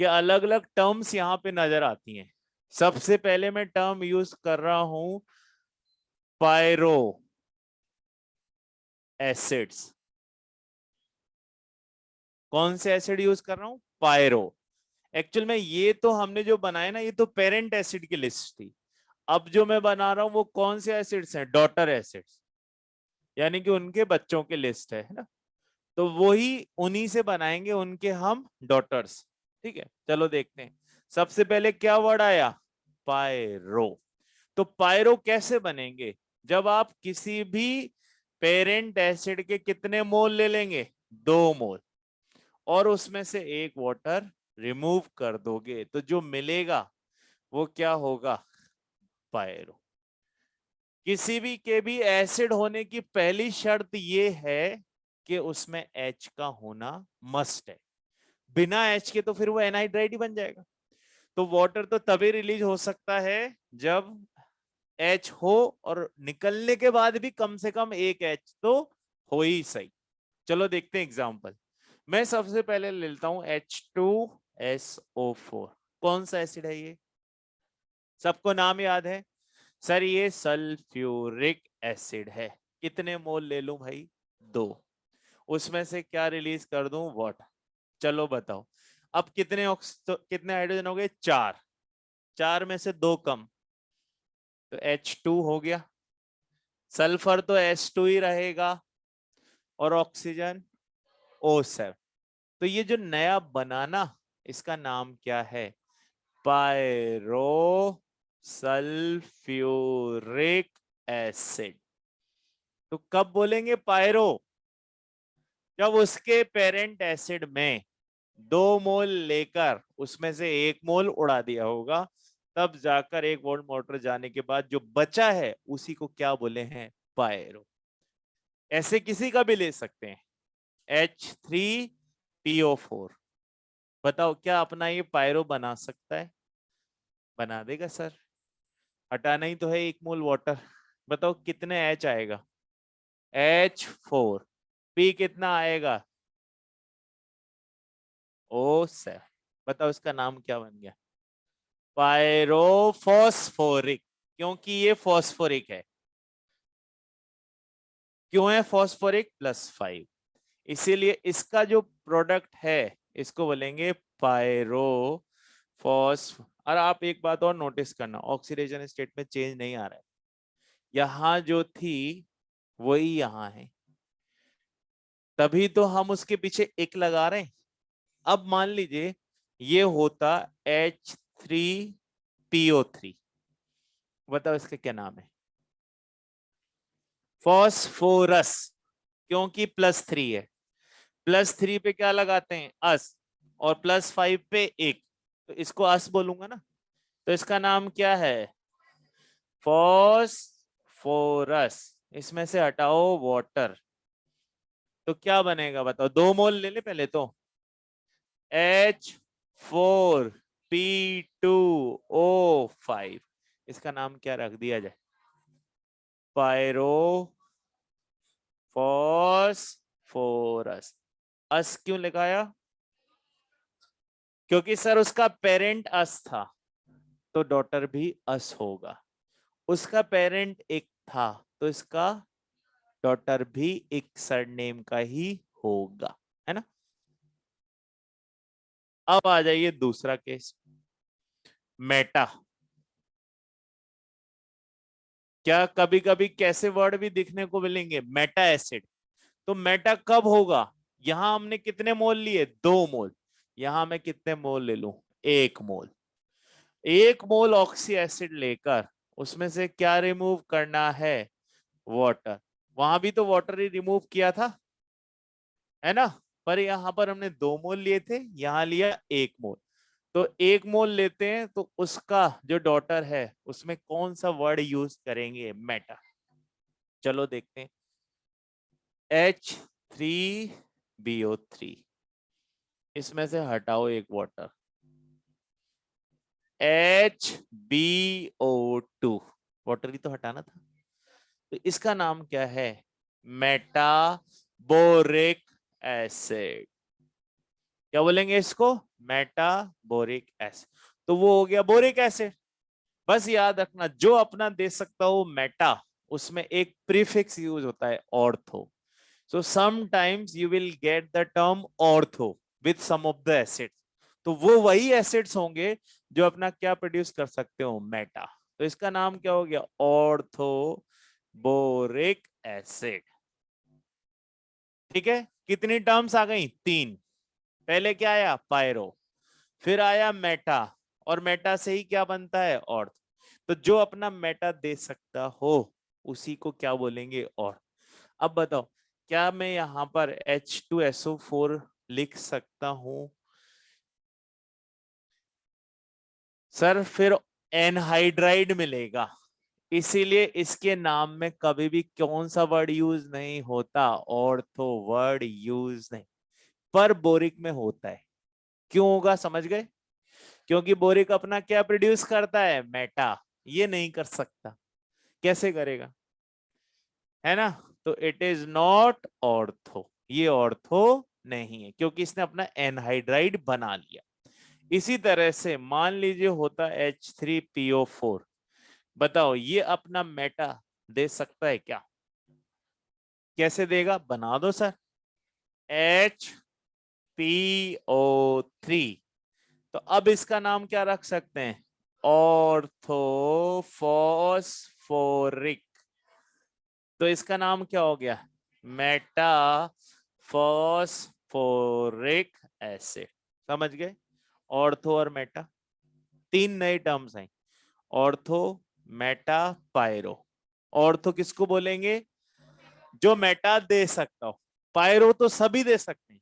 कि अलग अलग टर्म्स यहाँ पे नजर आती हैं। सबसे पहले मैं टर्म यूज कर रहा हूं पायरो एसिड्स। कौन से एसिड यूज कर रहा हूं? पायरो। एक्चुअल में ये तो हमने जो बनाया ना, ये तो पेरेंट एसिड की लिस्ट थी। अब जो मैं बना रहा हूं वो कौन से एसिड्स हैं? डॉटर एसिड्स, यानी कि उनके बच्चों की लिस्ट है ना। तो वही उन्हीं से बनाएंगे उनके हम डॉटर्स। ठीक है, चलो देखते हैं। सबसे पहले क्या वर्ड आया? पायरो। तो पायरो कैसे बनेंगे? जब आप किसी भी पेरेंट एसिड के कितने मोल ले लेंगे? 2 मोल, और उसमें से एक वाटर रिमूव कर दोगे तो जो मिलेगा वो क्या होगा? पायरो। किसी भी के भी एसिड होने की पहली शर्त ये है कि उसमें H का होना मस्ट है। बिना H के तो फिर वो एनहाइड्राइड ही बन जाएगा। तो वाटर तो तभी रिलीज हो सकता है जब H हो, और निकलने के बाद भी कम से कम एक H तो हो ही सही। चलो देखते हैं एग्जांपल। मैं सबसे पहले ले लेता हूं H2SO4। कौन सा एसिड है ये? सबको नाम याद है? सर ये सल्फ्यूरिक एसिड है। कितने मोल ले लूं भाई? 2। उसमें से क्या रिलीज कर दूं? वाटर। चलो बताओ, अब कितने हाइड्रोजन हो गए? 4। 4 में से 2 कम, तो H2 हो गया। सल्फर तो H2 ही रहेगा, और ऑक्सीजन O7। तो ये जो नया बनाना, इसका नाम क्या है? Pyro sulphuric acid. तो कब बोलेंगे पायरो? जब उसके पेरेंट एसिड में 2 मोल लेकर उसमें से 1 मोल उड़ा दिया होगा, तब जाकर 1 वोल्ट मोटर जाने के बाद जो बचा है उसी को क्या बोले हैं? पायरो। ऐसे किसी का भी ले सकते हैं। H3PO4। बताओ क्या अपना ये पायरो बना सकता है? बना देगा सर। हटाना ही तो है 1 मोल वाटर। बताओ कितने H आएगा? H4। P कितना आएगा? O7। बताओ इसका नाम क्या बन गया? पायरोफॉस्फोरिक। क्योंकि ये फॉस्फोरिक है। क्यों है फॉस्फोरिक? +5। इसीलिए इसका जो प्रोडक्ट है इसको बोलेंगे पायरो फॉस्फ। और आप एक बात और नोटिस करना, ऑक्सीडेशन स्टेट में चेंज नहीं आ रहा है। यहां जो थी वही यहां है, तभी तो हम उसके पीछे एक लगा रहे हैं। अब मान लीजिए ये होता H3PO3। बताओ इसका क्या नाम है? फॉस्फोरस। क्योंकि +3 है। +3 पे क्या लगाते हैं? अस। और +5 पे 1, तो इसको अस बोलूंगा ना। तो इसका नाम क्या है? फॉस्फोरस। इसमें से हटाओ वाटर, तो क्या बनेगा बताओ? 2 मोल ले ले पहले तो। H4P2O5। इसका नाम क्या रख दिया जाए? Pyro phosphorus. अस क्यों लगाया? क्योंकि सर उसका पेरेंट अस था, तो डॉटर भी अस होगा। उसका पेरेंट एक था, तो इसका डॉटर भी एक सरनेम का ही होगा, है ना। अब आ जाइए दूसरा केस, मेटा। क्या कभी कभी कैसे वर्ड भी दिखने को मिलेंगे? Meta acid. तो मेटा कब होगा? यहां हमने कितने मोल लिए? 2 मोल। यहां मैं कितने मोल ले लूं? 1 मोल। 1 मोल ऑक्सी एसिड लेकर उसमें से क्या रिमूव करना है? वाटर। वहां भी तो वाटर ही रिमूव किया था, है ना। पर यहां पर हमने 2 मोल लिए थे, यहां लिया 1 मोल। तो 1 मोल लेते हैं तो उसका जो डॉटर है उसमें कौन सा वर्ड यूज करेंगे? मेटा। चलो देखते हैं। H3BO3। इसमें से हटाओ 1 वाटर। HbO2। वाटर ही तो हटाना था। तो इसका नाम क्या है? मेटाबोरिक एसिड। क्या बोलेंगे इसको? मेटाबोरिक एसिड। तो वो हो गया बोरिक एसिड। बस याद रखना, जो अपना दे सकता हो मेटा, उसमें एक प्रीफिक्स यूज होता है ortho. So sometimes you will get the term ortho with some of the acids. तो वो वही एसिड्स होंगे जो अपना क्या प्रोड्यूस कर सकते हो? मेटा। तो इसका नाम क्या हो गया? Ortho boric acid. ठीक है, कितनी टर्म्स आ गई? 3। पहले क्या आया? पायरो, फिर आया मेटा, और मेटा से ही क्या बनता है? ऑर्थ। तो जो अपना मेटा दे सकता हो उसी को क्या बोलेंगे? और। अब बताओ, क्या मैं यहां पर H2SO4 लिख सकता हूं? सर फिर एनहाइड्राइड मिलेगा, इसीलिए इसके नाम में कभी भी कौन सा वर्ड यूज नहीं होता? ऑर्थो वर्ड यूज नहीं, पर बोरिक में होता है। क्यों होगा, समझ गए? क्योंकि बोरिक अपना क्या प्रोड्यूस करता है? मेटा। ये नहीं कर सकता, कैसे करेगा? है ना? तो इट इज नॉट ऑर्थो, ये ऑर्थो नहीं है, क्योंकि इसने अपना एनहाइड्राइड बना लिया। इसी तरह से मान लीजिए होता H3PO4, बताओ ये अपना मेटा दे सकता है क्या? कैसे देगा, बना दो सर। HPO3, तो अब इसका नाम क्या रख सकते हैं? ऑर्थोफॉस्फोरिक। तो इसका नाम क्या हो गया? Meta phosphoric acid. समझ गए? ऑर्थो और मेटा, तीन नए टर्म्स हैं। Ortho, Meta, pyro. ऑर्थो किसको बोलेंगे? जो मेटा दे सकता हो। पायरो तो सभी दे सकते हैं,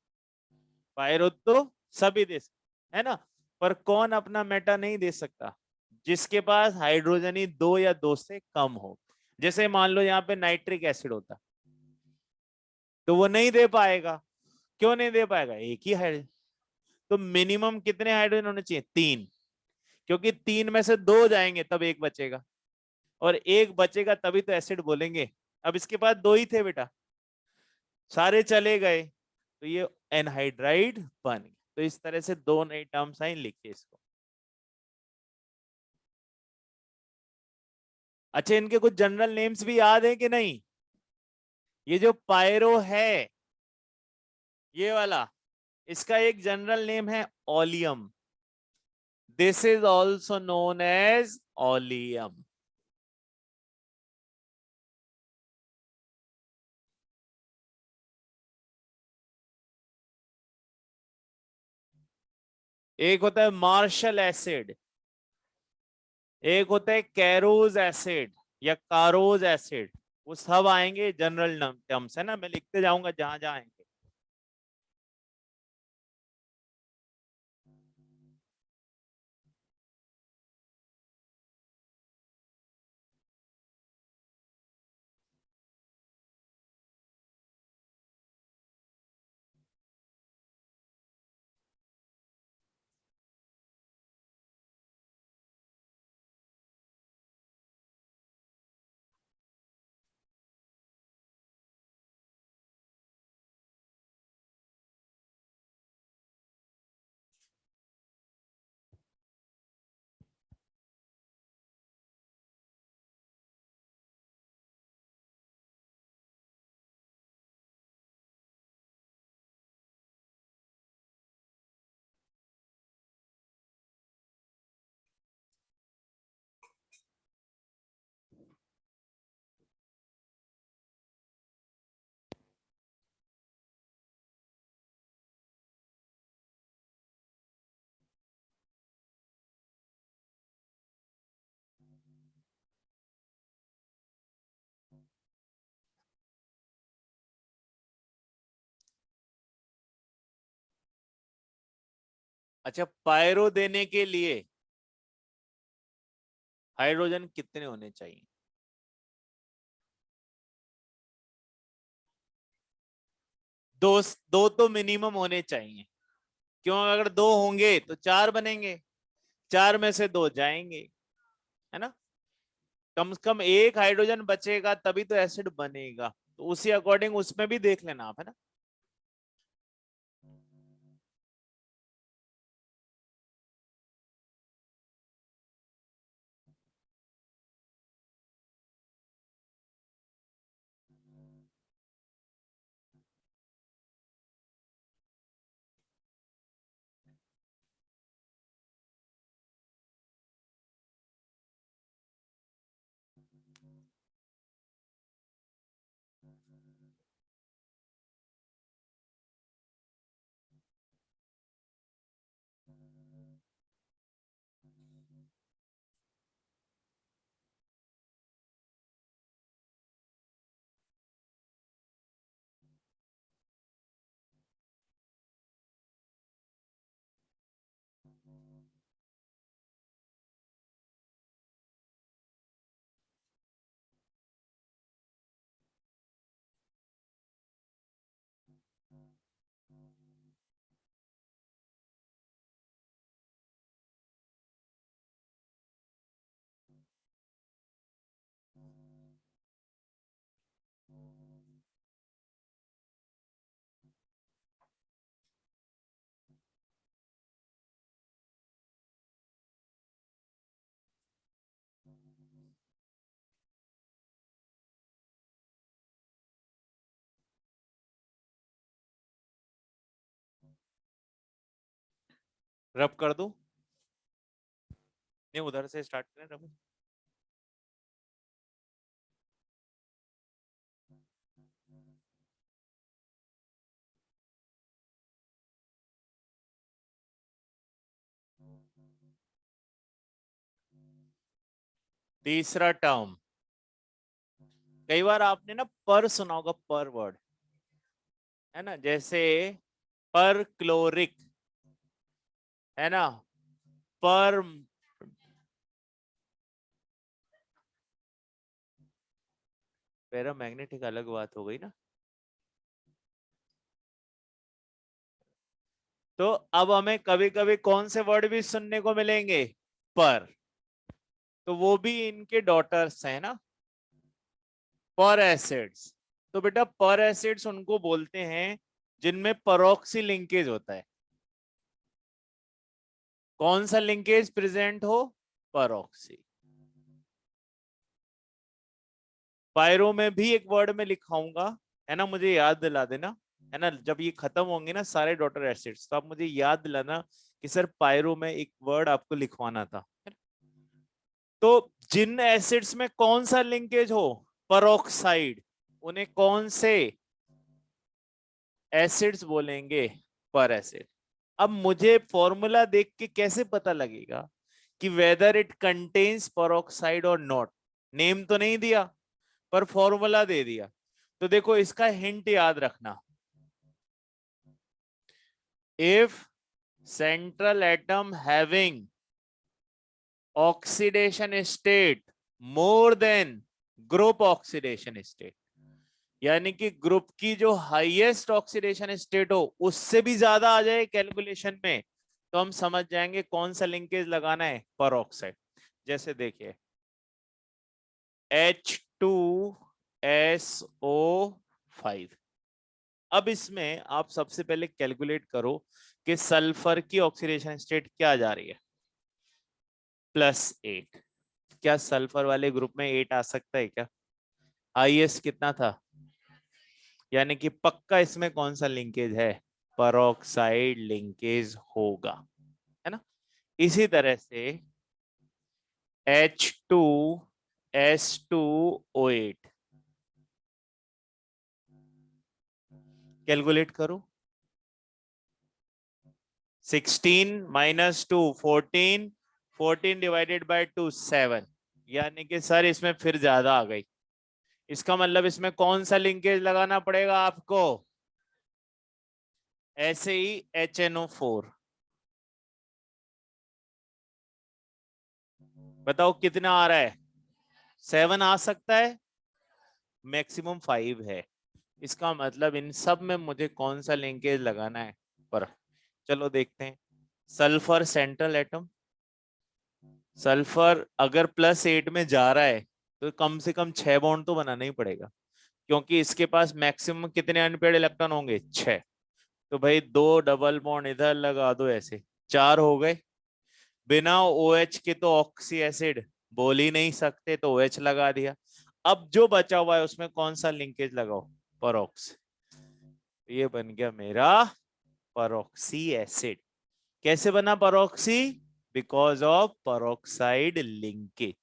पायरो तो सभी दे सकते है ना। पर कौन अपना मेटा नहीं दे सकता? जिसके पास हाइड्रोजन ही दो या दो से कम हो। जैसे मान लो यहाँ पे नाइट्रिक एसिड होता, तो वो नहीं दे पाएगा। क्यों नहीं दे पाएगा? एक ही हाइड्रोजन। तो मिनिमम कितने हाइड्रोजन होने चाहिए? तीन। क्योंकि तीन में से दो जाएंगे तब एक बचेगा, और एक बचेगा तभी तो एसिड बोलेंगे। अब इसके पास दो ही थे बेटा, सारे चले गए, तो ये एनहाइड्राइड बन गया। तो इस तरह से दो नई टर्म्स आई, लिखिए इसको। अच्छा, इनके कुछ जनरल नेम्स भी याद है कि नहीं? ये जो पायरो है, ये वाला, इसका एक जनरल नेम है oleum. This is also known as oleum. एक होता है मार्शल एसिड, एक होता है कैरोज एसिड या कारोज एसिड। वो सब आएंगे जनरल टर्म्स, है ना, मैं लिखते जाऊंगा जहां जहां आएंगे। अच्छा, पायरो देने के लिए हाइड्रोजन कितने होने चाहिए? दो। दो तो मिनिमम होने चाहिए। क्यों? अगर दो होंगे तो चार बनेंगे, चार में से दो जाएंगे, है ना। कम से कम एक हाइड्रोजन बचेगा तभी तो एसिड बनेगा, तो उसी अकॉर्डिंग उसमें भी देख लेना आप, है ना। रब कर दूं? नहीं, उधर से स्टार्ट करें रब। तीसरा टर्म, कई बार आपने ना पर सुना होगा, पर वर्ड, है ना, जैसे पर क्लोरिक, है ना, पर पैरामैग्नेटिक अलग बात हो गई ना। तो अब हमें कभी कभी कौन से वर्ड भी सुनने को मिलेंगे, पर, तो वो भी इनके डॉटर्स हैं ना, पर एसिड्स। तो बेटा पर एसिड्स उनको बोलते हैं जिनमें परोक्सी लिंकेज होता है। कौन सा लिंकेज प्रेजेंट हो? परोक्सी। पायरो में भी एक वर्ड में लिखाऊंगा, है ना, मुझे याद दिला देना, है ना, जब ये खत्म होंगे ना सारे डॉटर एसिड्स, तो आप मुझे याद दिलाना कि सर पायरो में एक वर्ड आपको लिखवाना था। तो जिन एसिड्स में कौन सा लिंकेज हो, परोक्साइड, उन्हें कौन से एसिड्स बोलेंगे? पर एसिड। अब मुझे फॉर्मूला देख के कैसे पता लगेगा कि वेदर इट कंटेन्स परोक्साइड और नॉट? नेम तो नहीं दिया, पर फॉर्मूला दे दिया। तो देखो इसका हिंट याद रखना, if central atom having oxidation state more than group oxidation state, यानी कि ग्रुप की जो हाईएस्ट ऑक्सीडेशन स्टेट हो उससे भी ज्यादा आ जाए कैलकुलेशन में, तो हम समझ जाएंगे कौन सा लिंकेज लगाना है, परऑक्साइड। जैसे देखिए H2SO5, अब इसमें आप सबसे पहले कैलकुलेट करो कि सल्फर की ऑक्सीडेशन स्टेट क्या जा रही है, +8। क्या सल्फर वाले ग्रुप में 8 आ सकता है क्या? हाईएस्ट कितना था? यानी कि पक्का इसमें कौन सा लिंकेज है, परऑक्साइड लिंकेज होगा, है ना। इसी तरह से H2S2O8 कैलकुलेट करो, 16 - 2 14, 14 डिवाइडेड बाय 2 7, यानी कि सर इसमें फिर ज्यादा आ गई। इसका मतलब इसमें कौन सा लिंकेज लगाना पड़ेगा आपको? ऐसे ही HNO4, बताओ कितना आ रहा है? 7 आ सकता है, मैक्सिमम 5 है। इसका मतलब इन सब में मुझे कौन सा लिंकेज लगाना है, पर। चलो देखते हैं, सल्फर सेंट्रल एटम, सल्फर अगर +8 में जा रहा है तो कम से कम 6 बॉन्ड तो बनाना ही पड़ेगा, क्योंकि इसके पास मैक्सिमम कितने अनपेड इलेक्ट्रॉन होंगे, 6। तो भाई 2 डबल बॉन्ड इधर लगा दो, ऐसे 4 हो गए। बिना OH के तो ऑक्सी एसिड बोल ही नहीं सकते, तो OH लगा दिया। अब जो बचा हुआ है उसमें कौन सा लिंकेज लगाओ, परोक्स। ये बन गया मेरा परोक्सी एसिड। कैसे बना peroxy? Because of peroxide linkage.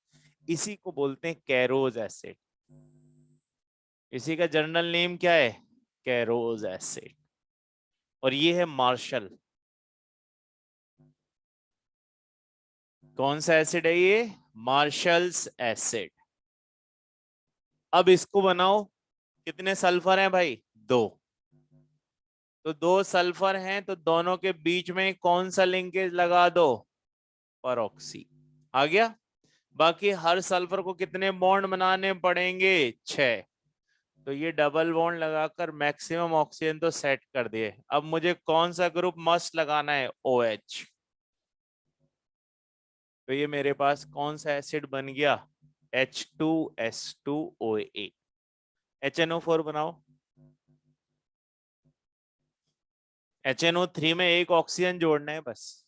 इसी को बोलते हैं कैरोज एसिड। इसी का जनरल नेम क्या है, कैरोज एसिड। और ये है मार्शल। कौन सा एसिड है ये? Marshals acid. अब इसको बनाओ, कितने सल्फर हैं भाई? 2। तो 2 सल्फर हैं तो दोनों के बीच में कौन सा लिंकेज लगा दो, परऑक्सी। आ गया। बाकी हर सल्फर को कितने बॉन्ड बनाने पड़ेंगे, 6। तो ये डबल बॉन्ड लगाकर मैक्सिमम ऑक्सीजन तो सेट कर दिए। अब मुझे कौन सा ग्रुप मस्ट लगाना है, OH। तो ये मेरे पास कौन सा एसिड बन गया, H2S2O8। HNO4 बनाओ। HNO3 में एक ऑक्सीजन जोड़ना है बस,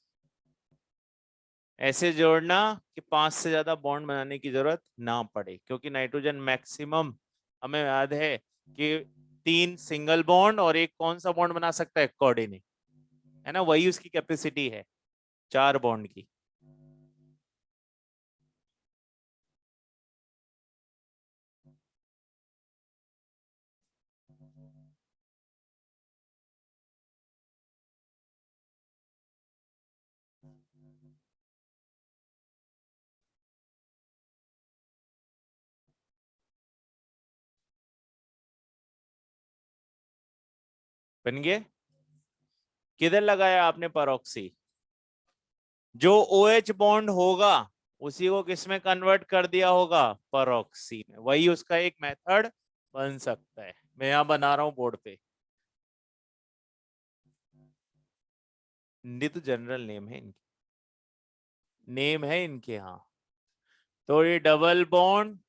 ऐसे जोड़ना कि 5 से ज्यादा बॉन्ड बनाने की जरूरत ना पड़े, क्योंकि नाइट्रोजन मैक्सिमम हमें याद है कि 3 सिंगल बॉन्ड और एक कौन सा बॉन्ड बना सकता है, कोऑर्डिनेट, है ना, वही उसकी कैपेसिटी है। 4 बॉन्ड की। बन गए। किधर लगाया आपने परऑक्सी? जो OH बॉन्ड होगा उसी को किसमें कन्वर्ट कर दिया होगा? परऑक्सी में। वही उसका एक मेथड बन सकता है। मैं यहां बना रहा हूं बोर्ड पे। ये तो जनरल नेम है इनके, नेम है इनके यहाँ। तो ये डबल बॉन्ड,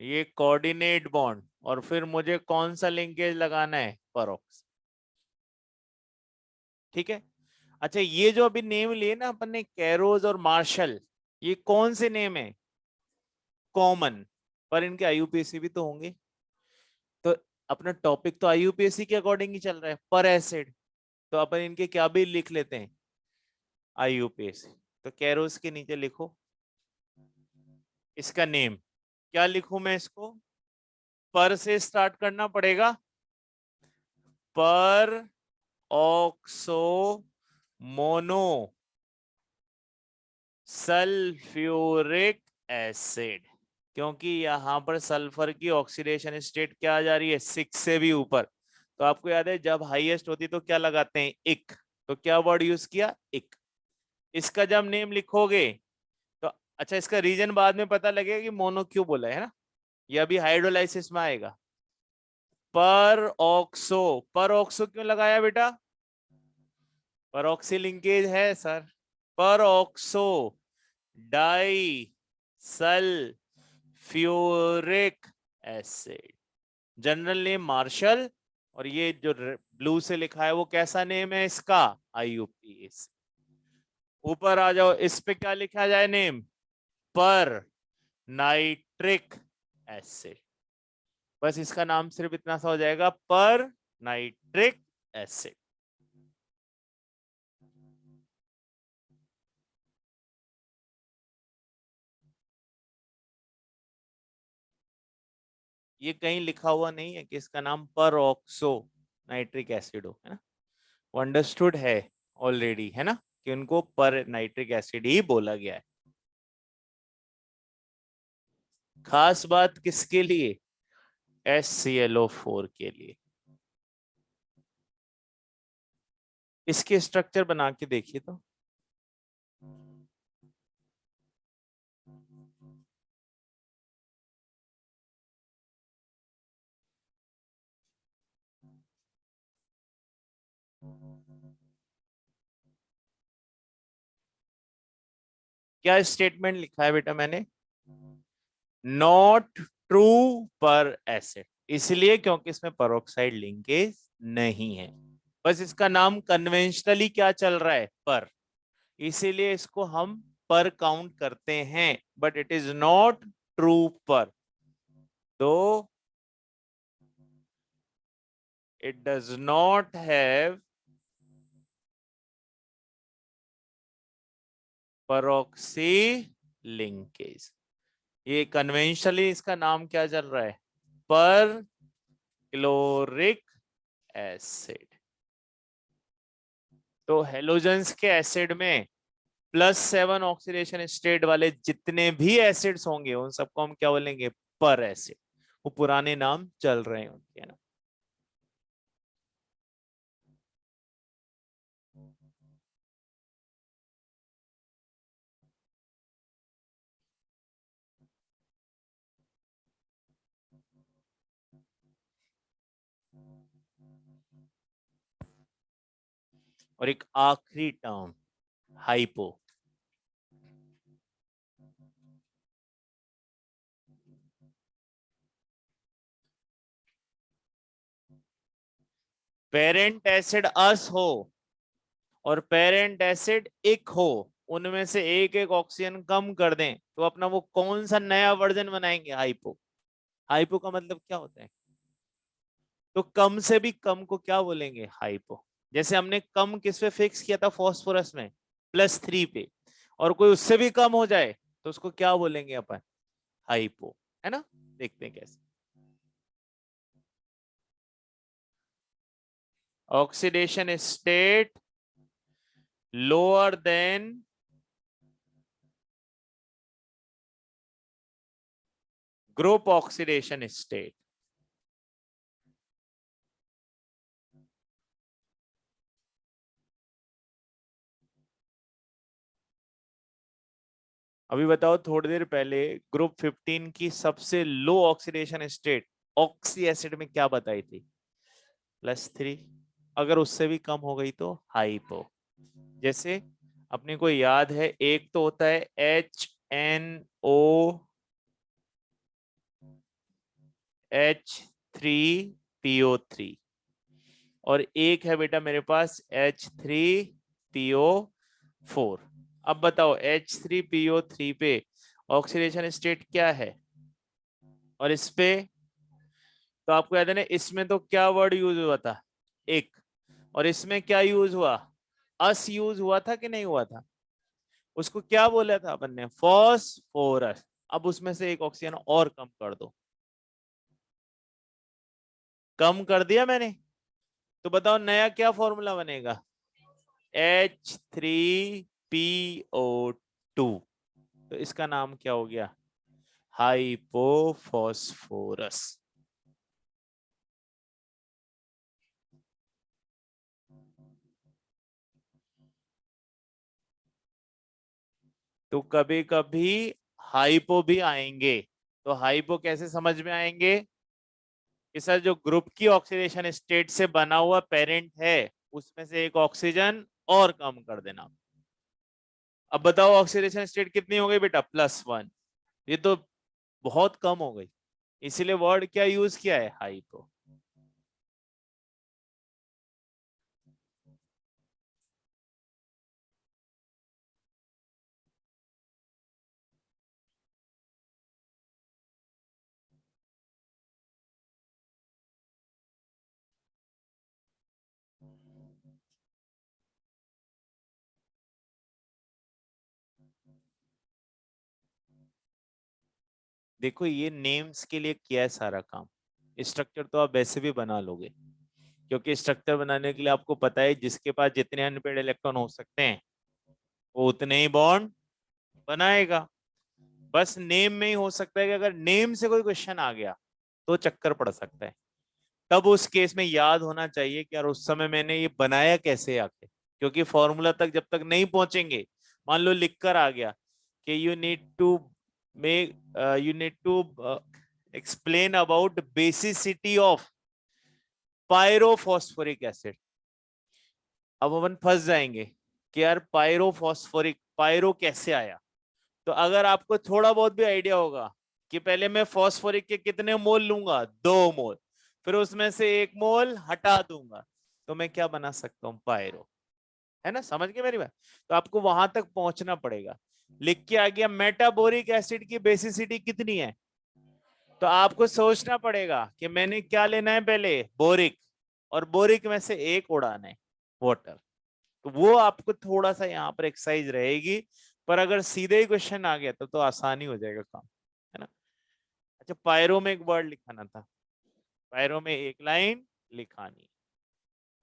ये कोऑर्डिनेट बॉन्ड, और फिर मुझे कौन सा लिंकेज लगाना है? परऑक्सी। ठीक है। अच्छा, ये जो अभी नेम लिए ना अपन ने, कैरोज और मार्शल, ये कौन से नेम है? कॉमन। पर इनके IUPAC भी तो होंगे। तो अपना टॉपिक तो IUPAC के अकॉर्डिंग ही चल रहा है, पर एसिड। तो अपन इनके क्या भी लिख लेते हैं? IUPAC। तो कैरोज के नीचे लिखो इसका नेम। क्या लिखूं मैं इसको? पर से स्टार्ट करना पड़ेगा। पर ऑक्सो मोनो सल्फ्यूरिक एसिड। क्योंकि यहां पर सल्फर की ऑक्सीडेशन स्टेट क्या आ जा रही है? 6 से भी ऊपर। तो आपको याद है जब हाईएस्ट होती तो क्या लगाते हैं? इक। तो क्या वर्ड यूज किया? इक। इसका जब नेम लिखोगे तो अच्छा, इसका रीजन बाद में पता लगेगा कि मोनो क्यों बोला है ना। ये अभी हाइड्रोलाइसिस में आएगा। पर ऑक्सो क्यों लगाया बेटा? पर ऑक्सी लिंकेज है sir. Per oxo di sulphuric acid. General name Marshall. और ये जो ब्लू से लिखा है वो कैसा नेम है इसका? IUPAC। ऊपर आ जाओ, इस पे क्या लिखा जाए नेम? पर नाइट्रिक एसिड। बस इसका नाम सिर्फ इतना सा हो जाएगा, पर नाइट्रिक एसिड। ये कहीं लिखा हुआ नहीं है कि इसका नाम पर ऑक्सो नाइट्रिक एसिड हो, है ना। वो अंडरस्टूड है ऑलरेडी, है ना, कि उनको पर नाइट्रिक एसिड ही बोला गया है। खास बात किसके लिए? HClO4 के लिए। इसके स्ट्रक्चर बना के देखिए तो। क्या स्टेटमेंट लिखा है बेटा मैंने? नॉट ट्रू पर एसिड। इसलिए क्योंकि इसमें पेरोक्साइड लिंकेज नहीं है। बस इसका नाम कन्वेंशनली क्या चल रहा है? पर। इसीलिए इसको हम पर काउंट करते हैं, but it is not true पर। तो it does not have peroxy linkage. ये कन्वेंशनली इसका नाम क्या चल रहा है? पर क्लोरिक एसिड। तो हेलोजेंस के एसिड में +7 ऑक्सीडेशन स्टेट वाले जितने भी एसिड्स होंगे उन सबको हम क्या बोलेंगे? पर एसिड। वो पुराने नाम चल रहे हैं उनके ना। और एक आखिरी टर्म, हाइपो। पेरेंट एसिड अस हो और पेरेंट एसिड इक हो, उनमें से एक एक ऑक्सीजन कम कर दें तो अपना वो कौन सा नया वर्जन बनाएंगे? हाइपो। हाइपो का मतलब क्या होता है? तो कम से भी कम को क्या बोलेंगे? हाइपो। जैसे हमने कम किस पे फिक्स किया था? फास्फोरस में। +3 पे, और कोई उससे भी कम हो जाए तो उसको क्या बोलेंगे अपन? हाइपो, है ना? देखते हैं कैसे। Oxidation state lower than group oxidation state. अभी बताओ, थोड़ी देर पहले ग्रुप 15 की सबसे लो ऑक्सीडेशन स्टेट ऑक्सी एसिड में क्या बताई थी? +3। अगर उससे भी कम हो गई तो हाइपो। जैसे अपने को याद है, एक तो होता है H3PO3, और एक है बेटा मेरे पास H3PO4। अब बताओ H3PO3 पे ऑक्सीडेशन स्टेट क्या है, और इस पे तो आपको याद है ना, इसमें तो क्या वर्ड यूज हुआ था? एक। और इसमें क्या यूज हुआ? अस यूज हुआ था कि नहीं हुआ था? उसको क्या बोला था अपन ने? फॉस्फोरस। अब उसमें से एक ऑक्सीजन और कम कर दो। कम कर दिया मैंने, तो बताओ नया क्या फॉर्मूला बनेगा? H3PO2। तो इसका नाम क्या हो गया? हाइपोफॉस्फोरस। तो कभी कभी हाइपो भी आएंगे। तो हाइपो कैसे समझ में आएंगे? कि सर जो ग्रुप की ऑक्सीडेशन स्टेट से बना हुआ पेरेंट है, उसमें से एक ऑक्सीजन और कम कर देना। अब बताओ ऑक्सीडेशन स्टेट कितनी हो गई बेटा? +1। ये तो बहुत कम हो गई, इसीलिए वर्ड क्या यूज किया है? हाइपो। देखो ये नेम्स के लिए किया है सारा काम। स्ट्रक्चर तो आप वैसे भी बना लोगे, क्योंकि स्ट्रक्चर बनाने के लिए आपको पता है जिसके पास जितने अनपेड इलेक्ट्रॉन हो सकते हैं वो उतने ही बॉन्ड बनाएगा। बस नेम में ही हो सकता है कि अगर नेम से कोई क्वेश्चन आ गया तो चक्कर पड़ सकता है। तब उस केस में याद होना चाहिए कि यार उस समय मैंने ये बनाया कैसे आके, क्योंकि फॉर्मूला तक जब तक नहीं पहुंचेंगे, मान लो लिख कर आ गया कि make you need to explain about basicity of pyrophosphoric acid. अब अपन फंस जाएंगे कि यार पायरोफॉस्फोरिक, पायरो कैसे आया? तो अगर आपको थोड़ा बहुत भी आइडिया होगा कि पहले मैं फॉस्फोरिक के कितने मोल लूंगा, 2 मोल, फिर उसमें से 1 मोल हटा दूंगा, तो मैं क्या बना सकता हूं? पायरो। है ना? समझ गए मेरी बात? तो आपको वहां तक पहुंचना पड़ेगा। लिख के आ गया मेटाबोरिक एसिड की बेसिसिटी कितनी है, तो आपको सोचना पड़ेगा कि मैंने क्या लेना है पहले? बोरिक, और बोरिक में से एक उड़ाना है, वाटर। तो वो आपको थोड़ा सा यहाँ पर एक्सरसाइज रहेगी, पर अगर सीधे ही क्वेश्चन आ गया तो आसानी हो जाएगा काम, है ना? अच्छा, पायरो में एक वर्ड लिखाना था, पायरो में एक लाइन लिखानी।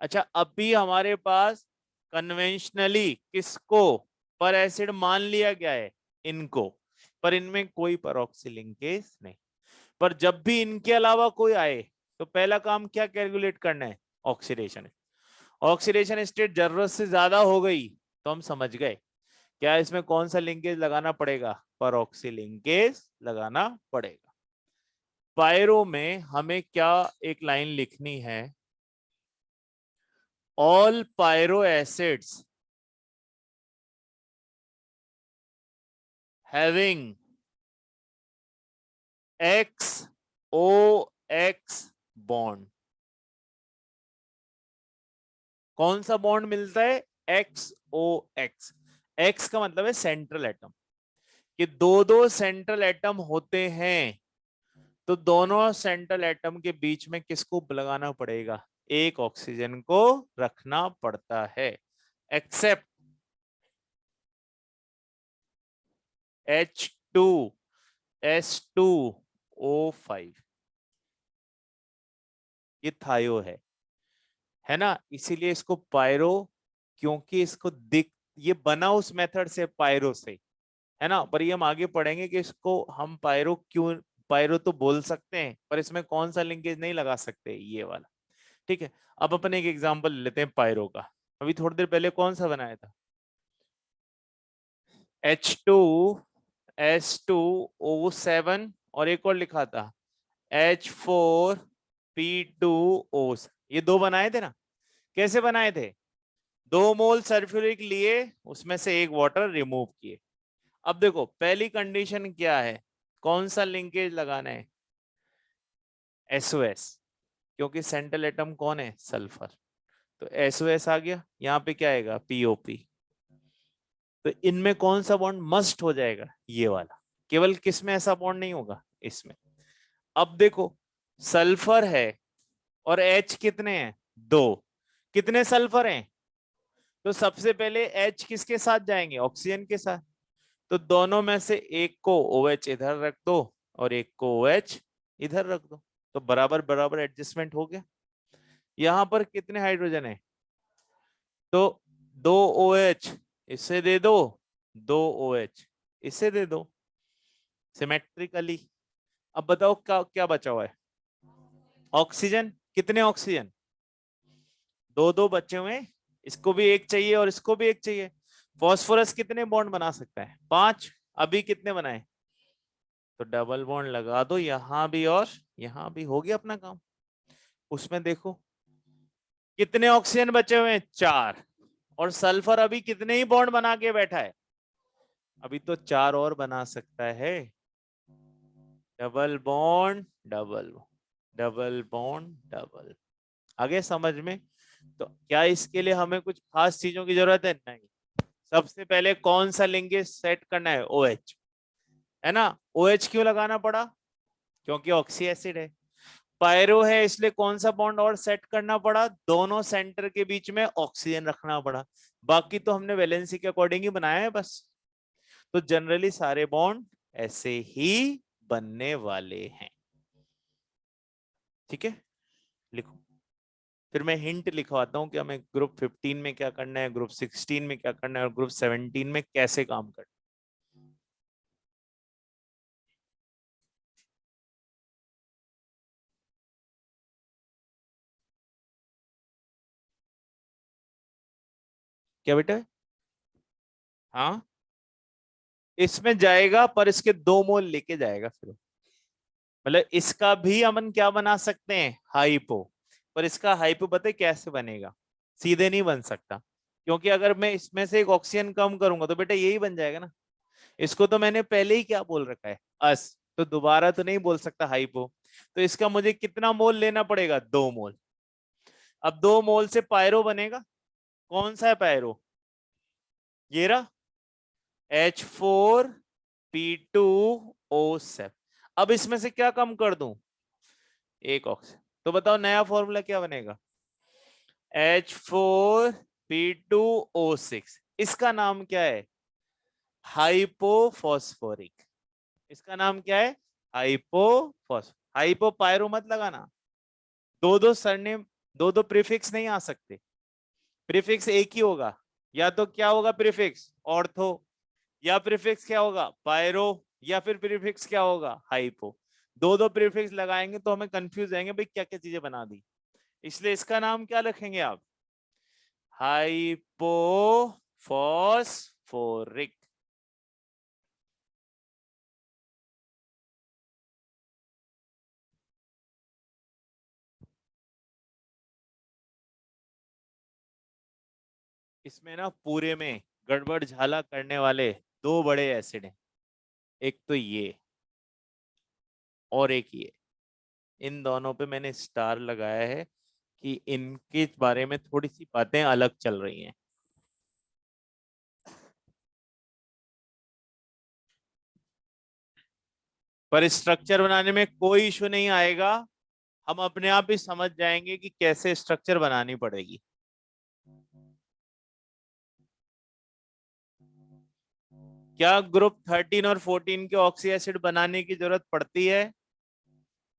अच्छा, अभी हमारे पास कन्वेंशनली किसको पर एसिड मान लिया गया है? इनको। पर इनमें कोई परऑक्सी लिंकेज नहीं। पर जब भी इनके अलावा कोई आए तो पहला काम क्या कैलकुलेट करना है? ऑक्सीडेशन। ऑक्सीडेशन स्टेट जरूरत से ज्यादा हो गई तो हम समझ गए क्या इसमें कौन सा लिंकेज लगाना पड़ेगा? परऑक्सी लिंकेज लगाना पड़ेगा। पायरो में हमें क्या एक लाइन लिखनी है? All pyro acids having XOX bond. कौन सा बॉन्ड मिलता है? XOX। X का मतलब है सेंट्रल एटम, कि दो दो सेंट्रल एटम होते हैं, तो दोनों सेंट्रल एटम के बीच में किसको लगाना पड़ेगा? एक ऑक्सीजन को रखना पड़ता है। एक्सेप्ट H2S2O5, ये थायो है ना, इसीलिए इसको पायरो, क्योंकि इसको दिख, ये बना उस मेथड से पायरो से, है ना, पर ये हम आगे पढ़ेंगे कि इसको हम पायरो क्यों, पायरो तो बोल सकते हैं पर इसमें कौन सा लिंकेज नहीं लगा सकते, ये वाला। ठीक है, अब अपन एक एग्जांपल लेते हैं पायरो का। अभी थोड़ी देर पहले कौन सा बनाया था, H2S2O7, और एक और लिखा था H4P2O, ये दो बनाए थे ना। कैसे बनाए थे, 2 मोल सल्फ्यूरिक लिए, उसमें से एक वाटर रिमूव किए। अब देखो पहली कंडीशन क्या है, कौन सा लिंकेज लगाना है, SOS, क्योंकि सेंट्रल एटम कौन है, सल्फर, तो SOS आ गया। यहाँ पे क्या आएगा, POP। तो इनमें कौन सा बॉन्ड मस्ट हो जाएगा, ये वाला। केवल किस में ऐसा बॉन्ड नहीं होगा, इसमें। अब देखो सल्फर है और H कितने हैं, 2, कितने सल्फर हैं, तो सबसे पहले H किसके साथ जाएंगे, ऑक्सीजन के साथ। तो दोनों में से एक को OH इधर रख दो और एक को OH इधर रख दो, तो बराबर बराबर एडजस्टमेंट हो गया। यहां पर कितने हाइड्रोजन है, तो 2 OH इसे दे दो, 2 OH इसे दे दो, सिमेट्रिकली। अब बताओ क्या क्या बचा हुआ है, ऑक्सीजन, कितने ऑक्सीजन, 2 2 बचे हुए हैं, इसको भी एक चाहिए और इसको भी एक चाहिए। फॉस्फोरस कितने बॉन्ड बना सकता है, 5, अभी कितने बनाए, तो डबल बॉन्ड लगा दो यहां भी और यहां भी, हो गया अपना काम। उसमें देखो कितने ऑक्सीजन बचे हुए हैं, 4, और सल्फर अभी कितने ही बॉन्ड बना के बैठा है, अभी तो 4 और बना सकता है, double bond double, double bond double. आगे समझ में। तो क्या इसके लिए हमें कुछ खास चीजों की जरूरत है, नहीं। सबसे पहले कौन सा लिंकेज सेट करना है, OH, है ना। OH क्यों लगाना पड़ा, क्योंकि ऑक्सी एसिड है। पायरो है इसलिए कौन सा बॉन्ड और सेट करना पड़ा, दोनों सेंटर के बीच में ऑक्सीजन रखना पड़ा। बाकी तो हमने वैलेंसी के अकॉर्डिंग ही बनाया है बस। तो जनरली सारे बॉन्ड ऐसे ही बनने वाले हैं। ठीक है, लिखो। फिर मैं हिंट लिखवाता हूं कि हमें ग्रुप 15 में क्या करना है, ग्रुप 16 में क्या करना है और ग्रुप 17 में कैसे काम करना है। क्या बेटा, हाँ, इसमें जाएगा पर इसके 2 मोल लेके जाएगा फिर, मतलब इसका भी अमन क्या बना सकते हैं, हाइपो। पर इसका हाइपो पता है कैसे बनेगा, सीधे नहीं बन सकता, क्योंकि अगर मैं इसमें से एक ऑक्सीजन कम करूंगा तो बेटा यही बन जाएगा ना। इसको तो मैंने पहले ही क्या बोल रखा है, अस, तो दोबारा तो नहीं बोल सकता हाइपो। तो इसका मुझे कितना मोल लेना पड़ेगा, 2 मोल। अब 2 मोल से पायरो बनेगा, कौन सा है पायरो, ये रहा, H4P2O7। अब इसमें से क्या कम कर दूं, एक ऑक्सीजन। तो बताओ नया फॉर्मूला क्या बनेगा, H4P2O6। इसका नाम क्या है, हाइपोफॉस्फोरिक। इसका नाम क्या है, हाइपोफॉस्फोरिक। हाइपो पायरो मत लगाना, दो दो सरनेम, दो दो प्रीफिक्स नहीं आ सकते, प्रीफिक्स एक ही होगा। या तो क्या होगा प्रीफिक्स, ऑर्थो, या प्रीफिक्स क्या होगा, पायरो, या फिर प्रीफिक्स क्या होगा, हाइपो। दो दो प्रीफिक्स लगाएंगे तो हमें कंफ्यूज जाएंगे भाई क्या क्या चीजें बना दी। इसलिए इसका नाम क्या रखेंगे आप, हाइपोफॉस्फोरिक। इसमें ना पूरे में गड़बड़ झाला करने वाले 2 बड़े एसिड हैं, एक तो ये और एक ये। इन दोनों पे मैंने स्टार लगाया है कि इनके बारे में थोड़ी सी बातें अलग चल रही हैं। पर स्ट्रक्चर बनाने में कोई इशू नहीं आएगा, हम अपने आप ही समझ जाएंगे कि कैसे स्ट्रक्चर बनानी पड़ेगी। क्या ग्रुप 13 और 14 के ऑक्सी एसिड बनाने की जरूरत पड़ती है?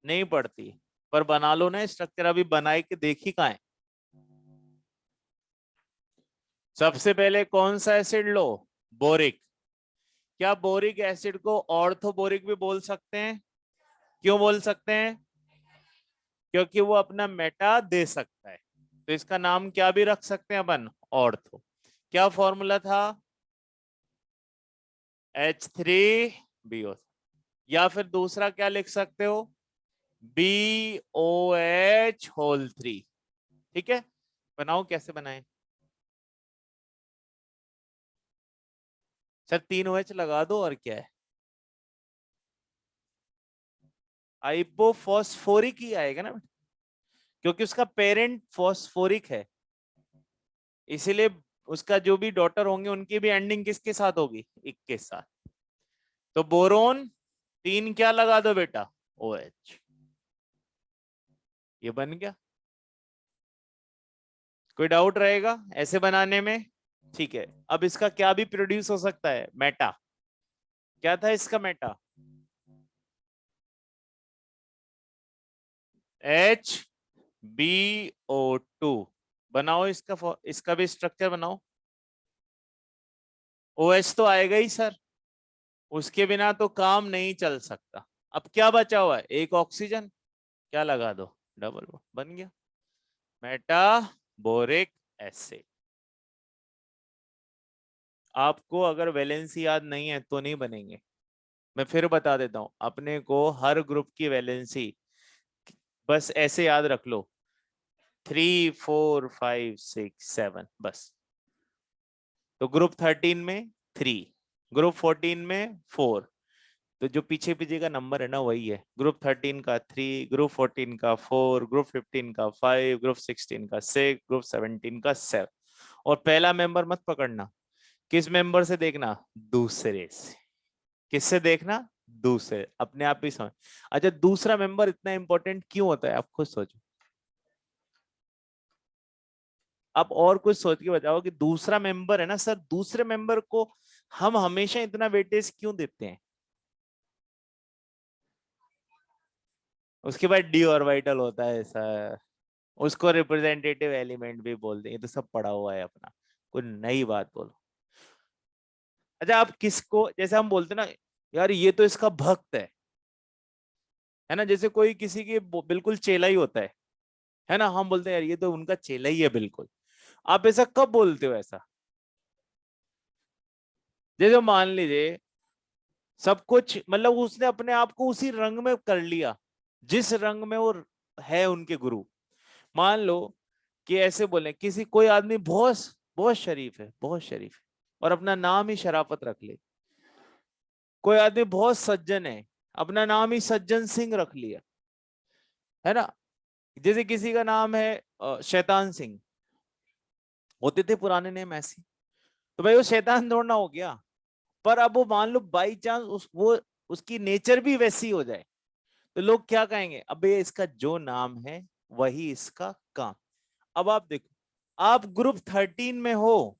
नहीं पड़ती, पर बना लो ना स्ट्रक्चर, अभी बनाए के देखी कहाँ है। सबसे पहले कौन सा एसिड लो? बोरिक। क्या बोरिक एसिड को ऑर्थोबोरिक भी बोल सकते हैं? क्यों बोल सकते हैं? क्योंकि वो अपना मेटा दे सकता है, तो इसका नाम क्या भी रख सकते हैं अपन, ऑर्थो। क्या फॉर्मूला था? H3BO। या फिर दूसरा क्या लिख सकते हो, BOH3। ठीक है, बनाओ, कैसे बनाए सर? 3 OH लगा दो, और क्या है, आइपोफॉस्फोरिक ही आएगा ना, क्योंकि उसका पेरेंट फॉस्फोरिक है, इसीलिए उसका जो भी डॉटर होंगे उनकी भी एंडिंग किसके साथ होगी, इक के साथ। तो बोरोन 3 क्या लगा दो बेटा, OH। ये बन गया। कोई डाउट रहेगा ऐसे बनाने में? ठीक है, अब इसका क्या भी प्रोड्यूस हो सकता है, मेटा। क्या था इसका मेटा? HbO2। बनाओ इसका भी स्ट्रक्चर बनाओ। OH तो आएगा ही सर, उसके बिना तो काम नहीं चल सकता। अब क्या बचा हुआ है, एक ऑक्सीजन, क्या लगा दो, डबल बॉन्ड, बन गया मेटाबोरिक एसिड। आपको अगर वैलेंसी याद नहीं है तो नहीं बनेंगे। मैं फिर बता देता हूं, अपने को हर ग्रुप की वैलेंसी बस ऐसे याद रख लो, 3 4 5 6 7, बस। तो ग्रुप 13 में 3, ग्रुप 14 में 4, तो जो पीछे पीछे का नंबर है ना वही है, ग्रुप 13 का 3, ग्रुप 14 का 4, ग्रुप 15 का 5, ग्रुप 16 का 6, ग्रुप 17 का 7। और पहला मेंबर मत पकड़ना, किस मेंबर से देखना, दूसरे से। किससे देखना, दूसरे, अपने आप ही समझ। अच्छा, दूसरा मेंबर इतना इंपॉर्टेंट क्यों होता है, आप खुद सोचो। आप और कुछ सोच के बताओ कि दूसरा मेंबर है ना सर, दूसरे मेंबर को हम हमेशा इतना वेटेज क्यों देते हैं? उसके बाद डी ऑर्बिटल होता है सर, उसको रिप्रेजेंटेटिव एलिमेंट भी बोलते हैं, ये तो सब पढ़ा हुआ है अपना, कोई नई बात बोलो। अच्छा, आप किसको, जैसे हम बोलते हैं ना, यार ये तो इसका भक्त है ना, जैसे कोई किसी के बिल्कुल चेला ही होता है ना, हम बोलते हैं यार ये तो उनका चेला ही है बिल्कुल। आप ऐसा कब बोलते हो ऐसा? जैसे मान लीजिए सब कुछ, मतलब उसने अपने आप को उसी रंग में कर लिया जिस रंग में वो है उनके गुरु। मान लो कि ऐसे बोले, किसी कोई आदमी बहुत बहुत शरीफ है, बहुत शरीफ है, और अपना नाम ही शराफत रख ले। कोई आदमी बहुत सज्जन है, अपना नाम ही सज्जन सिंह रख लिया, है ना। जैसे किसी का नाम है शैतान सिंह, होते थे पुराने नेम ऐसे, तो भाई वो शैतान दौड़ना हो गया। पर अब वो मान लो बाई चांस वो उसकी नेचर भी वैसी हो जाए, तो लोग क्या कहेंगे, अबे इसका जो नाम है वही इसका काम। अब आप देखो, आप ग्रुप 13 में हो,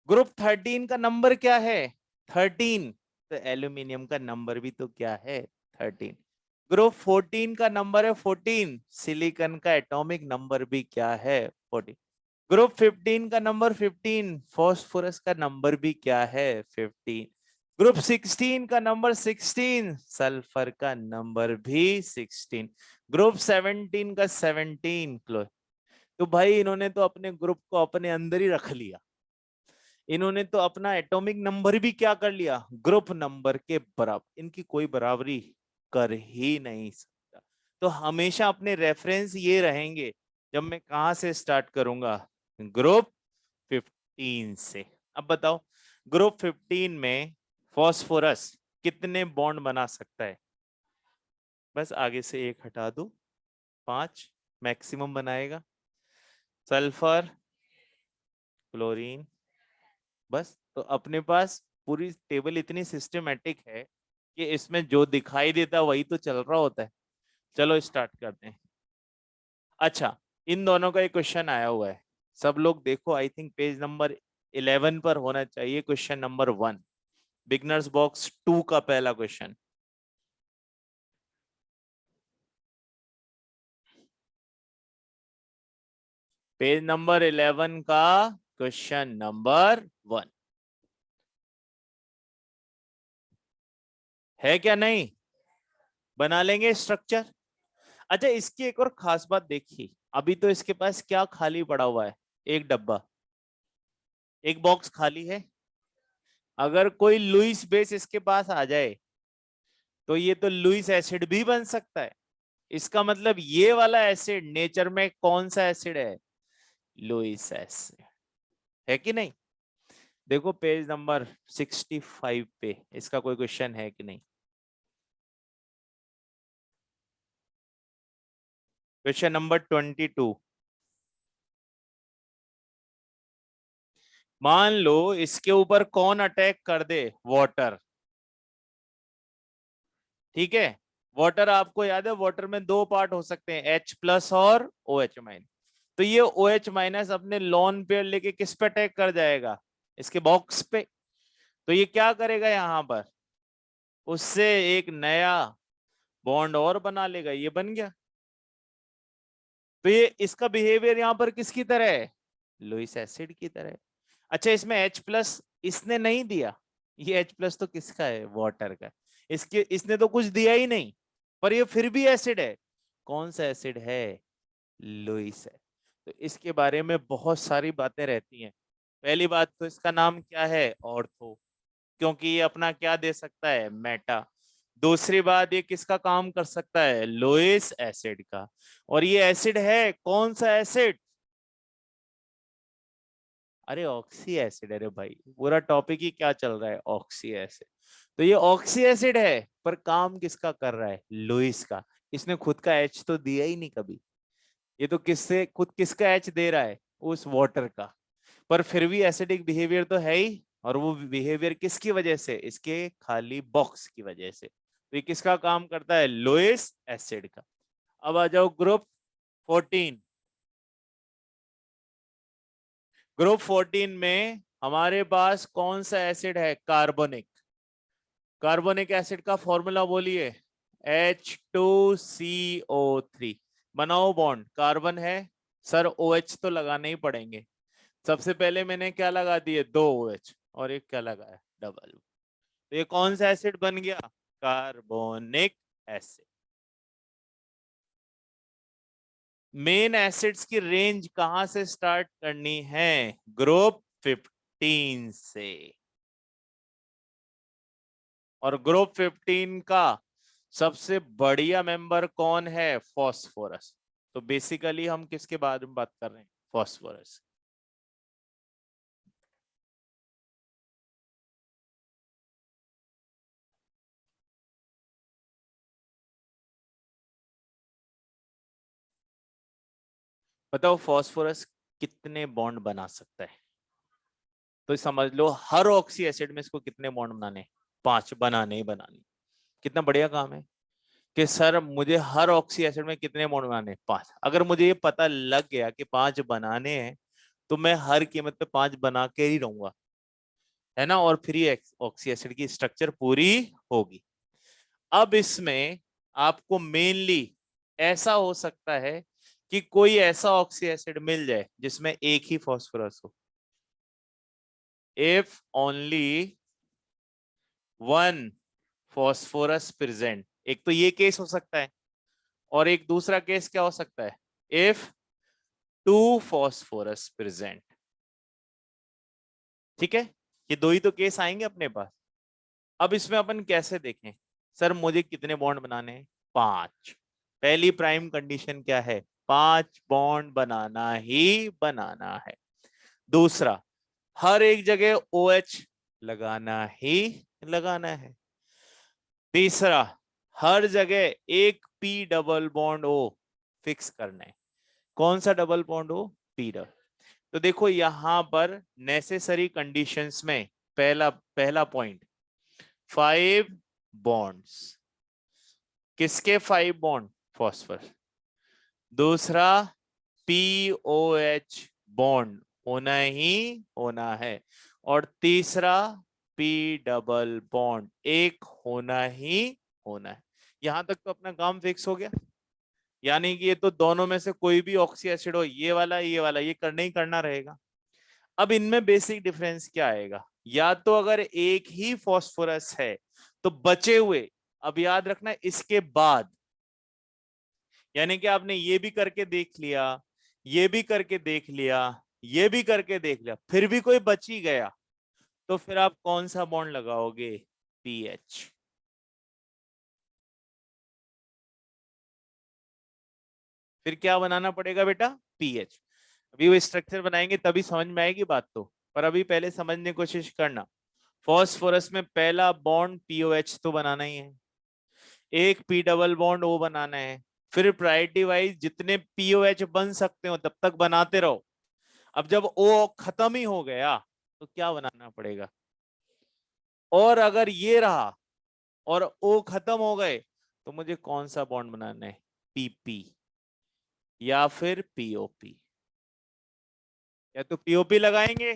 ग्रुप 13 का नंबर क्या है, 13, तो एल्यूमिनियम का नंबर भी तो क्या है, 13। ग्रुप 14 का नंबर है 14, सिलिकॉन का एटॉमिक नंबर भी क्या है, 14। ग्रुप 15 का नंबर 15, फॉस्फोरस का नंबर भी क्या है, 15। ग्रुप 16 का नंबर 16, सल्फर का नंबर भी 16। ग्रुप 17 का 17, क्लो। तो भाई इन्होंने तो अपने ग्रुप को अपने अंदर ही रख लिया, इन्होंने तो अपना एटॉमिक नंबर भी क्या कर लिया, ग्रुप नंबर के बराबर, इनकी कोई बराबरी कर ही नहीं सकता। तो हमेशा अपने रेफरेंस ये रहेंगे, जब मैं कहां से स्टार्ट करूंगा, ग्रुप 15 से। अब बताओ, ग्रुप 15 में फॉस्फोरस कितने बॉन्ड बना सकता है? बस आगे से एक हटा दो, 5 मैक्सिमम बनाएगा। सल्फर, क्लोरीन, बस। तो अपने पास पूरी टेबल इतनी सिस्टमेटिक है कि इसमें जो दिखाई देता है वही तो चल रहा होता है। चलो स्टार्ट करते हैं। अच्छा, इन दोनों का एक क्वेश्चन आया हुआ है, सब लोग देखो, आई थिंक पेज नंबर 11 पर होना चाहिए क्वेश्चन नंबर 1, बिगनर्स बॉक्स 2 का पहला क्वेश्चन। पेज नंबर 11 का क्वेश्चन नंबर 1 है क्या? नहीं बना लेंगे स्ट्रक्चर। अच्छा, इसकी एक और खास बात देखिए, अभी तो इसके पास क्या खाली पड़ा हुआ है? एक डब्बा, एक बॉक्स खाली है। अगर कोई लुईस बेस इसके पास आ जाए तो ये तो लुईस एसिड भी बन सकता है। इसका मतलब ये वाला एसिड नेचर में कौन सा एसिड है? लुईस एसिड, है कि नहीं? देखो पेज नंबर 65 पे इसका कोई क्वेश्चन है कि नहीं? Question number 22। मान लो इसके ऊपर कौन अटैक कर दे? वाटर। ठीक है, वाटर आपको याद है, वाटर में दो पार्ट हो सकते हैं, H प्लस और OH माइनस। तो ये OH माइनस अपने लोन पेयर लेके किस पे अटैक कर जाएगा? इसके बॉक्स पे। तो ये क्या करेगा यहाँ पर? उससे एक नया बॉन्ड और बना लेगा। ये बन गया। तो ये इसका बिहेवियर यहाँ पर किसकी तरह है? लुईस एसिड की तरह है। अच्छा, इसमें H प्लस इसने नहीं दिया, ये H प्लस तो किसका है? वाटर का। इसके इसने तो कुछ दिया ही नहीं, पर ये फिर भी एसिड है। कौन सा एसिड है? लुईस है। तो इसके बारे में बहुत सारी बातें रहती हैं। पहली बात तो इसका नाम क्या है? ऑर्थो, क्योंकि ये अपना क्या दे सकता है? मेटा। दूसरी बात, ये किसका काम कर सकता है? लुईस एसिड का। और ये एसिड है कौन सा एसिड? अरे ऑक्सी एसिड। अरे भाई पूरा टॉपिक ही क्या चल रहा है? Oxy acid. तो ये ऑक्सी एसिड है, पर काम किसका कर रहा है? लुईस का। इसने खुद का एच तो दिया ही नहीं कभी। ये तो किससे खुद किसका एच दे रहा है? उस वाटर का। पर फिर भी एसिडिक बिहेवियर तो है ही। और वो बिहेवियर किसकी वजह से? इसके खाली बॉक्स की वजह से। तो ये किसका काम करता है? लुईस एसिड का। अब आ जाओ ग्रुप 14। ग्रुप 14 में हमारे पास कौन सा एसिड है? कार्बोनिक। कार्बोनिक एसिड का फॉर्मूला बोलिए। H2CO3। बनाओ बॉन्ड। कार्बन है, सर OH तो लगाने ही पड़ेंगे। सबसे पहले मैंने क्या लगा दिए? दो OH, और एक क्या लगाया? डबल। तो ये कौन सा एसिड बन गया? Carbonic acid. मेन एसिड्स की रेंज कहां से स्टार्ट करनी है? ग्रुप 15 से। और ग्रुप 15 का सबसे बढ़िया मेंबर कौन है? फॉस्फोरस। तो बेसिकली हम किसके बारे में बात कर रहे हैं? फॉस्फोरस। बताओ फॉस्फोरस कितने बॉन्ड बना सकता है? तो समझ लो हर ऑक्सी एसिड में इसको कितने बॉन्ड बनाने? 5 बनाने ही बनाने। कितना बढ़िया काम है कि सर मुझे हर ऑक्सी एसिड में कितने बॉन्ड बनाने? 5। अगर मुझे ये पता लग गया कि 5 बनाने हैं, तो मैं हर कीमत पे 5 बना के ही रहूंगा, है ना? और फिर ये ऑक्सी एसिड की स्ट्रक्चर पूरी होगी। अब इसमें आपको मेनली ऐसा हो सकता है कि कोई ऐसा ऑक्सी एसिड मिल जाए जिसमें एक ही फॉस्फोरस हो। If only one phosphorus present. एक तो ये केस हो सकता है, और एक दूसरा केस क्या हो सकता है? If two phosphorus present. ठीक है, ये दो ही तो केस आएंगे अपने पास। अब इसमें अपन कैसे देखें? सर मुझे कितने बॉन्ड बनाने हैं? 5। पहली प्राइम कंडीशन क्या है? 5 बॉन्ड बनाना ही बनाना है। दूसरा, हर एक जगह OH लगाना ही लगाना है। तीसरा, हर जगह एक P double bond O fix करना है। कौन सा double bond O? P double. तो देखो यहां पर नेसेसरी कंडीशंस में पहला पहला पॉइंट, 5 बॉन्ड्स। किसके 5 बॉन्ड? फॉस्फोरस। दूसरा, POH बॉन्ड, होना ही होना है। और तीसरा पी डबल बॉन्ड एक होना ही होना है। यहां तक तो अपना काम फिक्स हो गया। यानी कि ये तो दोनों में से कोई भी ऑक्सी एसिड हो, ये वाला ये करना ही करना रहेगा। अब इनमें बेसिक डिफरेंस क्या आएगा, या तो अगर एक ही फास्फोरस है तो बचे हुए, अब याद रखना इसके बाद, यानी कि आपने ये भी करके देख लिया, ये भी करके देख लिया, ये भी करके देख लिया, फिर भी कोई बच ही गया, तो फिर आप कौन सा बॉन्ड लगाओगे, पीएच। फिर क्या बनाना पड़ेगा बेटा, पीएच। अभी वो स्ट्रक्चर बनाएंगे तभी समझ में आएगी बात तो, पर अभी पहले समझने की कोशिश करना। फॉस्फोरस में पहला बॉन्ड पीओएच तो बनाना ही है, एक पी डबल बॉन्ड ओ बनाना है, फिर प्रायोरिटी वाइज जितने पीओएच बन सकते हो तब तक बनाते रहो। अब जब ओ खत्म ही हो गया तो क्या बनाना पड़ेगा, और अगर ये रहा और ओ खत्म हो गए तो मुझे कौन सा बॉन्ड बनाना है, पीपी या फिर पीओपी। या तो पीओपी लगाएंगे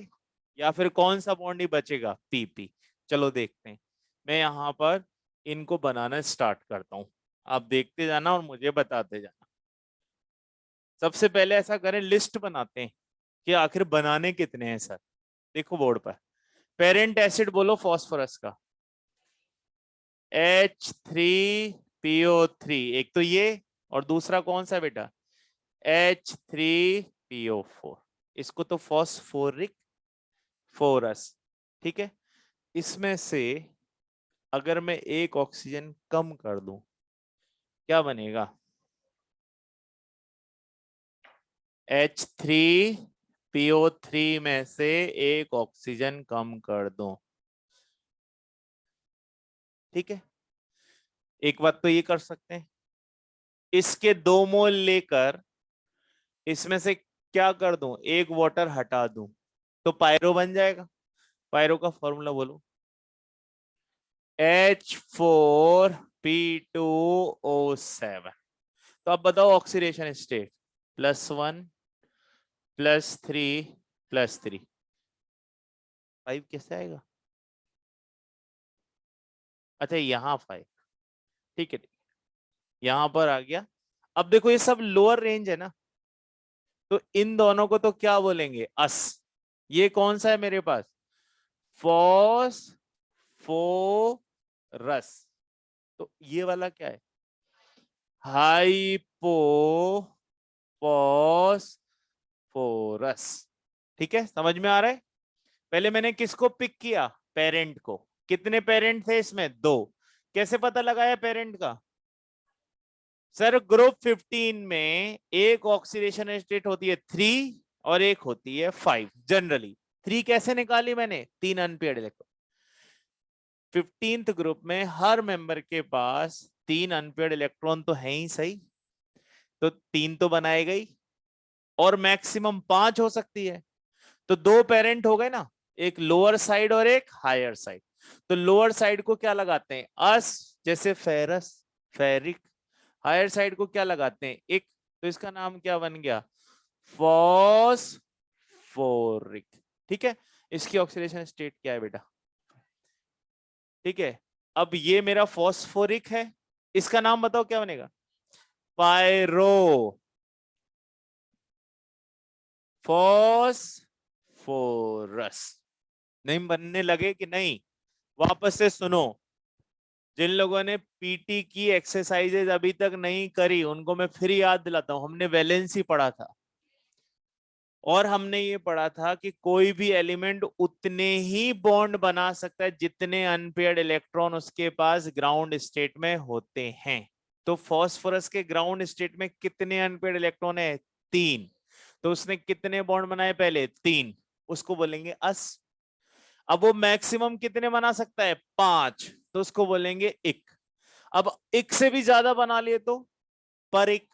या फिर कौन सा बॉन्ड ही बचेगा, पीपी। चलो देखते हैं। मैं यहां पर इनको बनाना स्टार्ट करता हूं, आप देखते जाना और मुझे बताते जाना। सबसे पहले ऐसा करें, लिस्ट बनाते हैं कि आखिर बनाने कितने हैं सर। देखो बोर्ड पर, पेरेंट एसिड बोलो फॉस्फोरस का, H3PO3, एक तो ये, और दूसरा कौन सा बेटा, H3PO4। इसको तो फॉस्फोरिक फोरस, ठीक है। इसमें से अगर मैं एक ऑक्सीजन कम कर दूं क्या बनेगा, H3PO3 में से एक ऑक्सीजन कम कर दूं, ठीक है। एक बात तो ये कर सकते हैं, इसके 2 मोल लेकर इसमें से क्या कर दूं, एक वाटर हटा दूं, तो पायरो बन जाएगा। पायरो का फॉर्मूला बोलो, H4P2O7। तो अब बताओ ऑक्सीडेशन स्टेट, +1 +3 +3, 5 कैसे आएगा, अच्छा यहाँ 5, ठीक है, यहां पर आ गया। अब देखो ये सब लोअर रेंज है ना, तो इन दोनों को तो क्या बोलेंगे, अस। ये कौन सा है मेरे पास, फॉस्फोरस। तो ये वाला क्या है, हाइपोफॉस्फोरस। ठीक है, समझ में आ रहा है। पहले मैंने किसको पिक किया, पेरेंट को। कितने पेरेंट थे इसमें, 2। कैसे पता लगाया पेरेंट का, सर ग्रुप 15 में एक ऑक्सीडेशन स्टेट होती है 3 और एक होती है 5 जनरली। 3 कैसे निकाली मैंने, 3 अनपेयर्ड इलेक्ट्रॉन। 15th ग्रुप में हर मेंबर के पास 3 अनपेयर्ड इलेक्ट्रॉन तो है ही सही, तो 3 तो बनाए गई, और मैक्सिमम 5 हो सकती है। तो 2 पेरेंट हो गए ना, एक लोअर साइड और एक हायर साइड। तो लोअर साइड को क्या लगाते हैं, अस, जैसे फेरस, फेरिक। हायर साइड को क्या लगाते हैं, एक, तो इसका नाम क्या बन गया, फॉस्फोरिक। ठीक है, इसकी ऑक्सीडेशन स्टेट क्या है बेटा, ठीक है। अब ये मेरा फॉस्फोरिक है, इसका नाम बताओ क्या बनेगा, पायरो फॉस्फोरस। नहीं बनने लगे कि नहीं, वापस से सुनो। जिन लोगों ने पीटी की एक्सरसाइजेज अभी तक नहीं करी उनको मैं फिर याद दिलाता हूं, हमने वैलेंसी पढ़ा था, और हमने ये पढ़ा था कि कोई भी एलिमेंट उतने ही बॉन्ड बना सकता है जितने अनपेयर्ड इलेक्ट्रॉन उसके पास ग्राउंड स्टेट में होते हैं। तो फॉस्फोरस के ग्राउंड स्टेट में कितने अनपेयर्ड इलेक्ट्रॉन है, 3। तो उसने कितने बॉन्ड बनाए पहले, 3, उसको बोलेंगे अस। अब वो मैक्सिमम कितने बना सकता है, 5, तो उसको बोलेंगे इक। अब इक से भी ज्यादा बना लिए तो पर इक,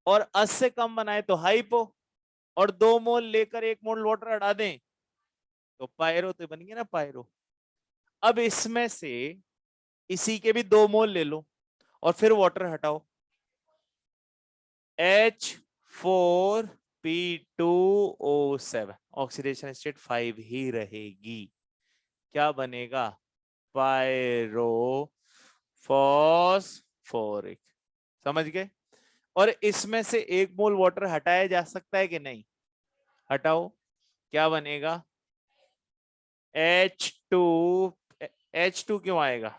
और अस से कम बनाए तो हाइपो, और 2 मोल लेकर 1 मोल वाटर हटा दें तो पायरो, तो बन गया ना पायरो। अब इसमें से इसी के भी 2 मोल ले लो और फिर वाटर हटाओ, H4 P2O7 ऑक्सीडेशन स्टेट 5 ही रहेगी। क्या बनेगा? पायरोफॉस्फोरिक। समझ गए? और इसमें से एक मोल वाटर हटाया जा सकता है कि नहीं? हटाओ, क्या बनेगा? H2। H2 क्यों आएगा?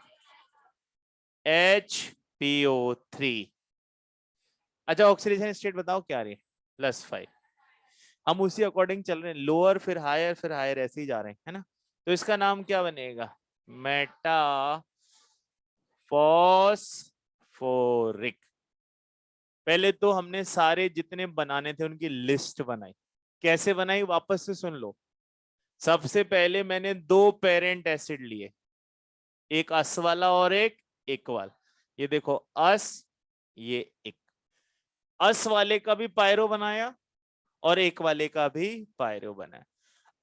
HPO3। अच्छा, ऑक्सीडेशन स्टेट बताओ क्या रही है? +5। हम उसी अकॉर्डिंग चल रहे हैं, लोअर फिर हायर ऐसे ही जा रहे हैं, है ना? तो इसका नाम क्या बनेगा? Meta phosphoric. पहले तो हमने सारे जितने बनाने थे उनकी लिस्ट बनाई। कैसे बनाई वापस से सुन लो। सबसे पहले मैंने 2 पेरेंट एसिड लिए, एक अस वाला और एक इक्वल। ये देखो अस, ये एक। अस वाले का भी पायरो बनाया और एक वाले का भी पायरो बनाया।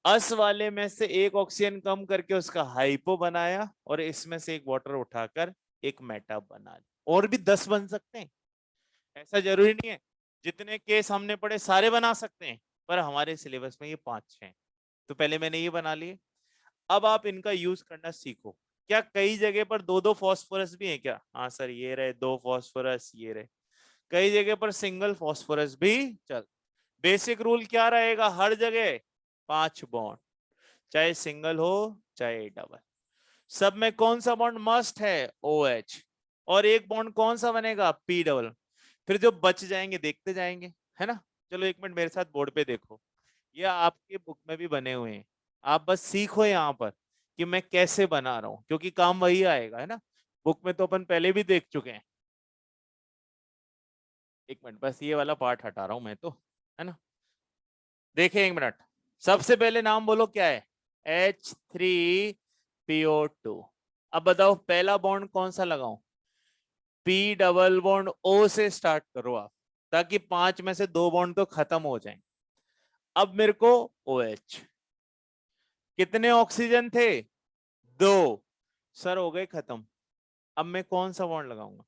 अस वाले में से एक ऑक्सीजन कम करके उसका हाइपो बनाया और इसमें से एक वाटर उठाकर एक मेटा बना लिया। और भी 10 बन सकते हैं, ऐसा जरूरी नहीं है। जितने केस हमने पढ़े सारे बना सकते हैं, पर हमारे सिलेबस में ये 5 हैं। तो पहले मैंने ये बना लिए। अब आप इनका यूज करना सीखो। क्या कई जगह पर 2-2 फास्फोरस भी है क्या? हाँ सर, ये रहे 2 फास्फोरस, ये रहे। कई जगह पर सिंगल फास्फोरस भी चल। बेसिक रूल क्या रहेगा? हर जगह 5 बॉन्ड, चाहे सिंगल हो चाहे डबल। सब में कौन सा बॉन्ड मस्ट है? OH। और एक बॉन्ड कौन सा बनेगा? P double. फिर जो बच जाएंगे देखते जाएंगे, है ना? चलो एक मिनट मेरे साथ बोर्ड पे देखो, ये आपके बुक में भी बने हुए हैं। आप बस सीखो यहाँ पर कि मैं कैसे बना रहा हूँ, क्योंकि काम वही आएगा, है ना? बुक में तो अपन पहले भी देख चुके हैं। एक मिनट, बस ये वाला पार्ट हटा रहा हूं मैं तो, है ना? देखिए एक मिनट, सबसे पहले नाम बोलो क्या है? H3PO2। अब बताओ पहला बॉन्ड कौन सा लगाऊं? P डबल बॉन्ड O से स्टार्ट करो आप, ताकि 5 में से 2 बॉन्ड तो खत्म हो जाएं। अब मेरे को OH, कितने ऑक्सीजन थे? 2। सर हो गए खत्म। अब मैं कौन सा बॉन्ड लगाऊंगा?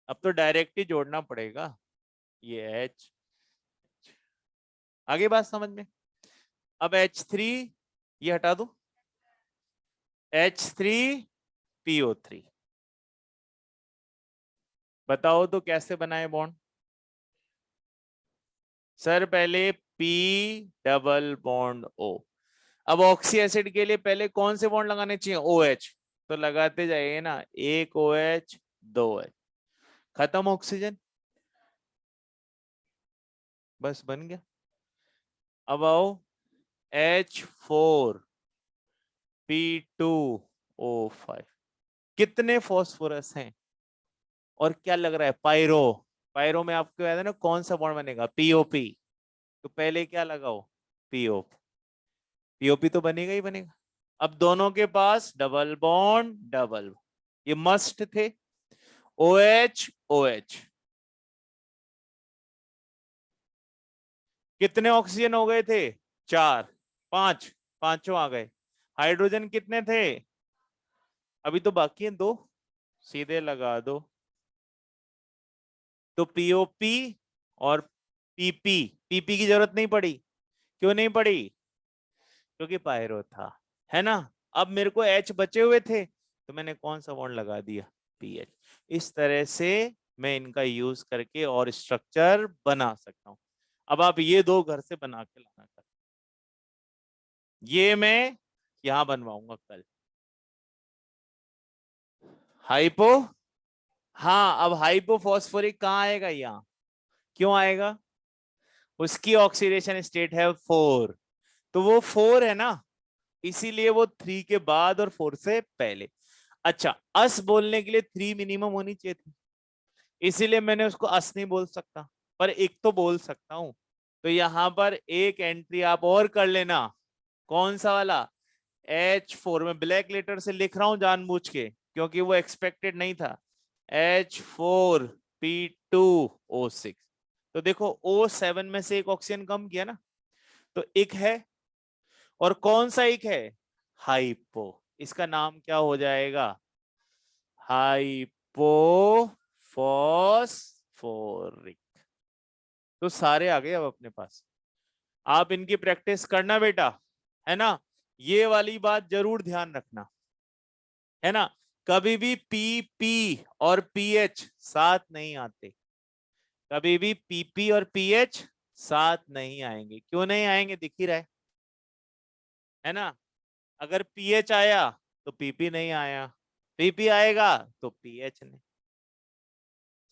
अब तो डायरेक्ट ही जोड़ना पड़ेगा, ये H। आगे बात समझ में? अब H3 ये हटा दो, H3PO3। बताओ तो कैसे बनाए बॉन्ड? सर पहले P डबल बॉन्ड O। अब ऑक्सी एसिड के लिए पहले कौन से बॉन्ड लगाने चाहिए? OH। तो लगाते जाइए ना, एक OH, 2 OH, खत्म ऑक्सीजन, बस बन गया। अब आओ H4P2O5। कितने फॉस्फोरस हैं और क्या लग रहा है? पायरो। पायरो में आपको याद है ना कौन सा बॉन्ड बनेगा? POP। तो पहले क्या लगाओ? POP। POP तो बनेगा ही बनेगा। अब दोनों के पास डबल बॉन्ड, डबल, ये मस्ट थे। OH OH, कितने ऑक्सीजन हो गए थे? 4, 5, पांचों आ गए। हाइड्रोजन कितने थे? अभी तो बाकी है 2, सीधे लगा दो। तो POP और PP, PP की जरूरत नहीं पड़ी। क्यों नहीं पड़ी? क्योंकि पायरो था, है ना? अब मेरे को H बचे हुए थे, तो मैंने कौन सा बॉन्ड लगा दिया? PH। इस तरह से मैं इनका यूज करके और स्ट्रक्चर बना सकता हूं। अब आप ये 2 घर से बना के लाना कर, ये मैं यहां बनवाऊंगा कल। हाइपो, हाँ अब हाइपोफॉस्फोरिक कहाँ आएगा? यहाँ। क्यों आएगा? उसकी ऑक्सीडेशन स्टेट है 4, तो वो 4 है ना, इसीलिए वो 3 के बाद और 4 से पहले। अच्छा, अस बोलने के लिए 3 मिनिमम होनी चाहिए थी, इसीलिए मैंने उसको अस नहीं बोल सकता, पर एक तो बोल सकता हूं। तो यहां पर एक एंट्री आप और कर लेना। कौन सा वाला? H4 में ब्लैक लेटर से लिख रहा हूं जानबूझ के, क्योंकि वो एक्सपेक्टेड नहीं था। H4P2O6। तो देखो O7 में से एक ऑक्सीजन कम किया ना, तो एक है। और कौन सा एक है? हाइपो। इसका नाम क्या हो जाएगा? हाइपोफॉस्फोरिक। तो सारे आ गए अब अपने पास। आप इनकी प्रैक्टिस करना बेटा, है ना। ये वाली बात जरूर ध्यान रखना, है ना। कभी भी पी पी और पीएच साथ नहीं आते, कभी भी पीपी और पीएच साथ नहीं आएंगे। क्यों नहीं आएंगे, दिख ही रहा है ना। अगर पीएच आया तो पीपी नहीं आया, पीपी आएगा तो पीएच नहीं।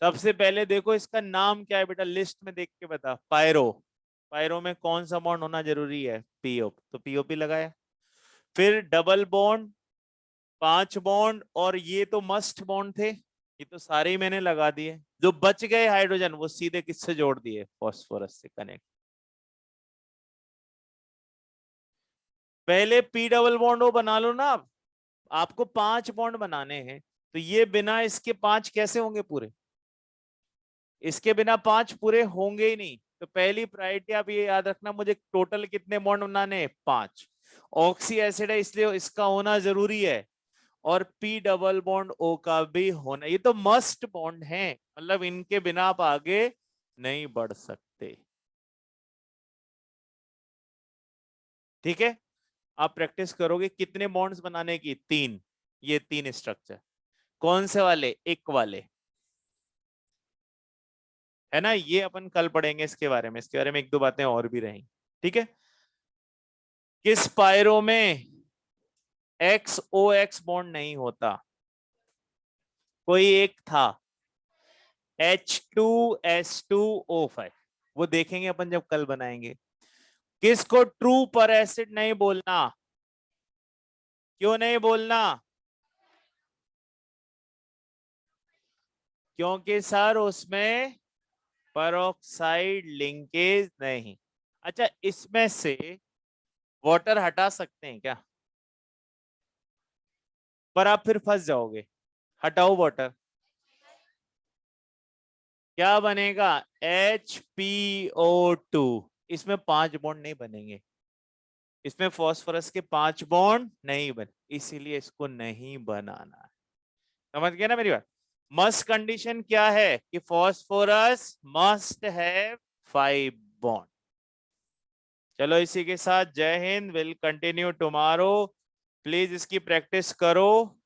सबसे पहले देखो इसका नाम क्या है बेटा, लिस्ट में देख के बता। पायरो, पायरो में कौन सा बॉन्ड होना जरूरी है, पीओ, तो पीओपी लगाया। फिर डबल बॉन्ड, 5 बॉन्ड, और ये तो मस्ट बॉन्ड थे, ये तो सारे ही मैंने लगा दिए। जो बच गए हाइड्रोजन वो सीधे किससे जोड़ दिए, फॉस्फोरस से कनेक्ट। पहले पी डबल बॉन्ड वो बना लो ना आप। आपको 5 बॉन्ड बनाने हैं, तो ये बिना इसके 5 कैसे होंगे पूरे, इसके बिना 5 पूरे होंगे ही नहीं। तो पहली प्रायोरिटी आप ये याद रखना, मुझे टोटल कितने बॉन्ड बनाने हैं, 5। ऑक्सी एसिड है इसलिए इसका होना जरूरी है, और पी डबल बॉन्ड ओ का भी होना, ये तो मस्ट बॉन्ड है, मतलब इनके बिना आप आगे नहीं बढ़ सकते। ठीक है, आप प्रैक्टिस करोगे कितने बॉन्ड्स बनाने की, 3। ये 3 स्ट्रक्चर कौन से वाले, एक वाले, है ना। ये अपन कल पढ़ेंगे इसके बारे में, इसके बारे में 1-2 बातें और भी रहेंगी। ठीक है, किस पायरो में XOX बॉन्ड नहीं होता, कोई एक था, H2S2O5, वो देखेंगे अपन जब कल बनाएंगे। किसको ट्रू पर एसिड नहीं बोलना, क्यों नहीं बोलना, क्योंकि सर उसमें परऑक्साइड लिंकेज नहीं। अच्छा, इसमें से वाटर हटा सकते हैं क्या, पर आप फिर फंस जाओगे। हटाओ वाटर, क्या बनेगा, HPO2। इसमें 5 बॉन्ड नहीं बनेंगे, इसमें फास्फोरस के 5 बॉन्ड नहीं बने, इसीलिए इसको नहीं बनाना है। समझ गए ना मेरी बात। मस्ट कंडीशन क्या है कि फास्फोरस मस्ट हैव 5 बॉन्ड। चलो इसी के साथ जय Hind, will continue tomorrow. Please इसकी प्रैक्टिस करो।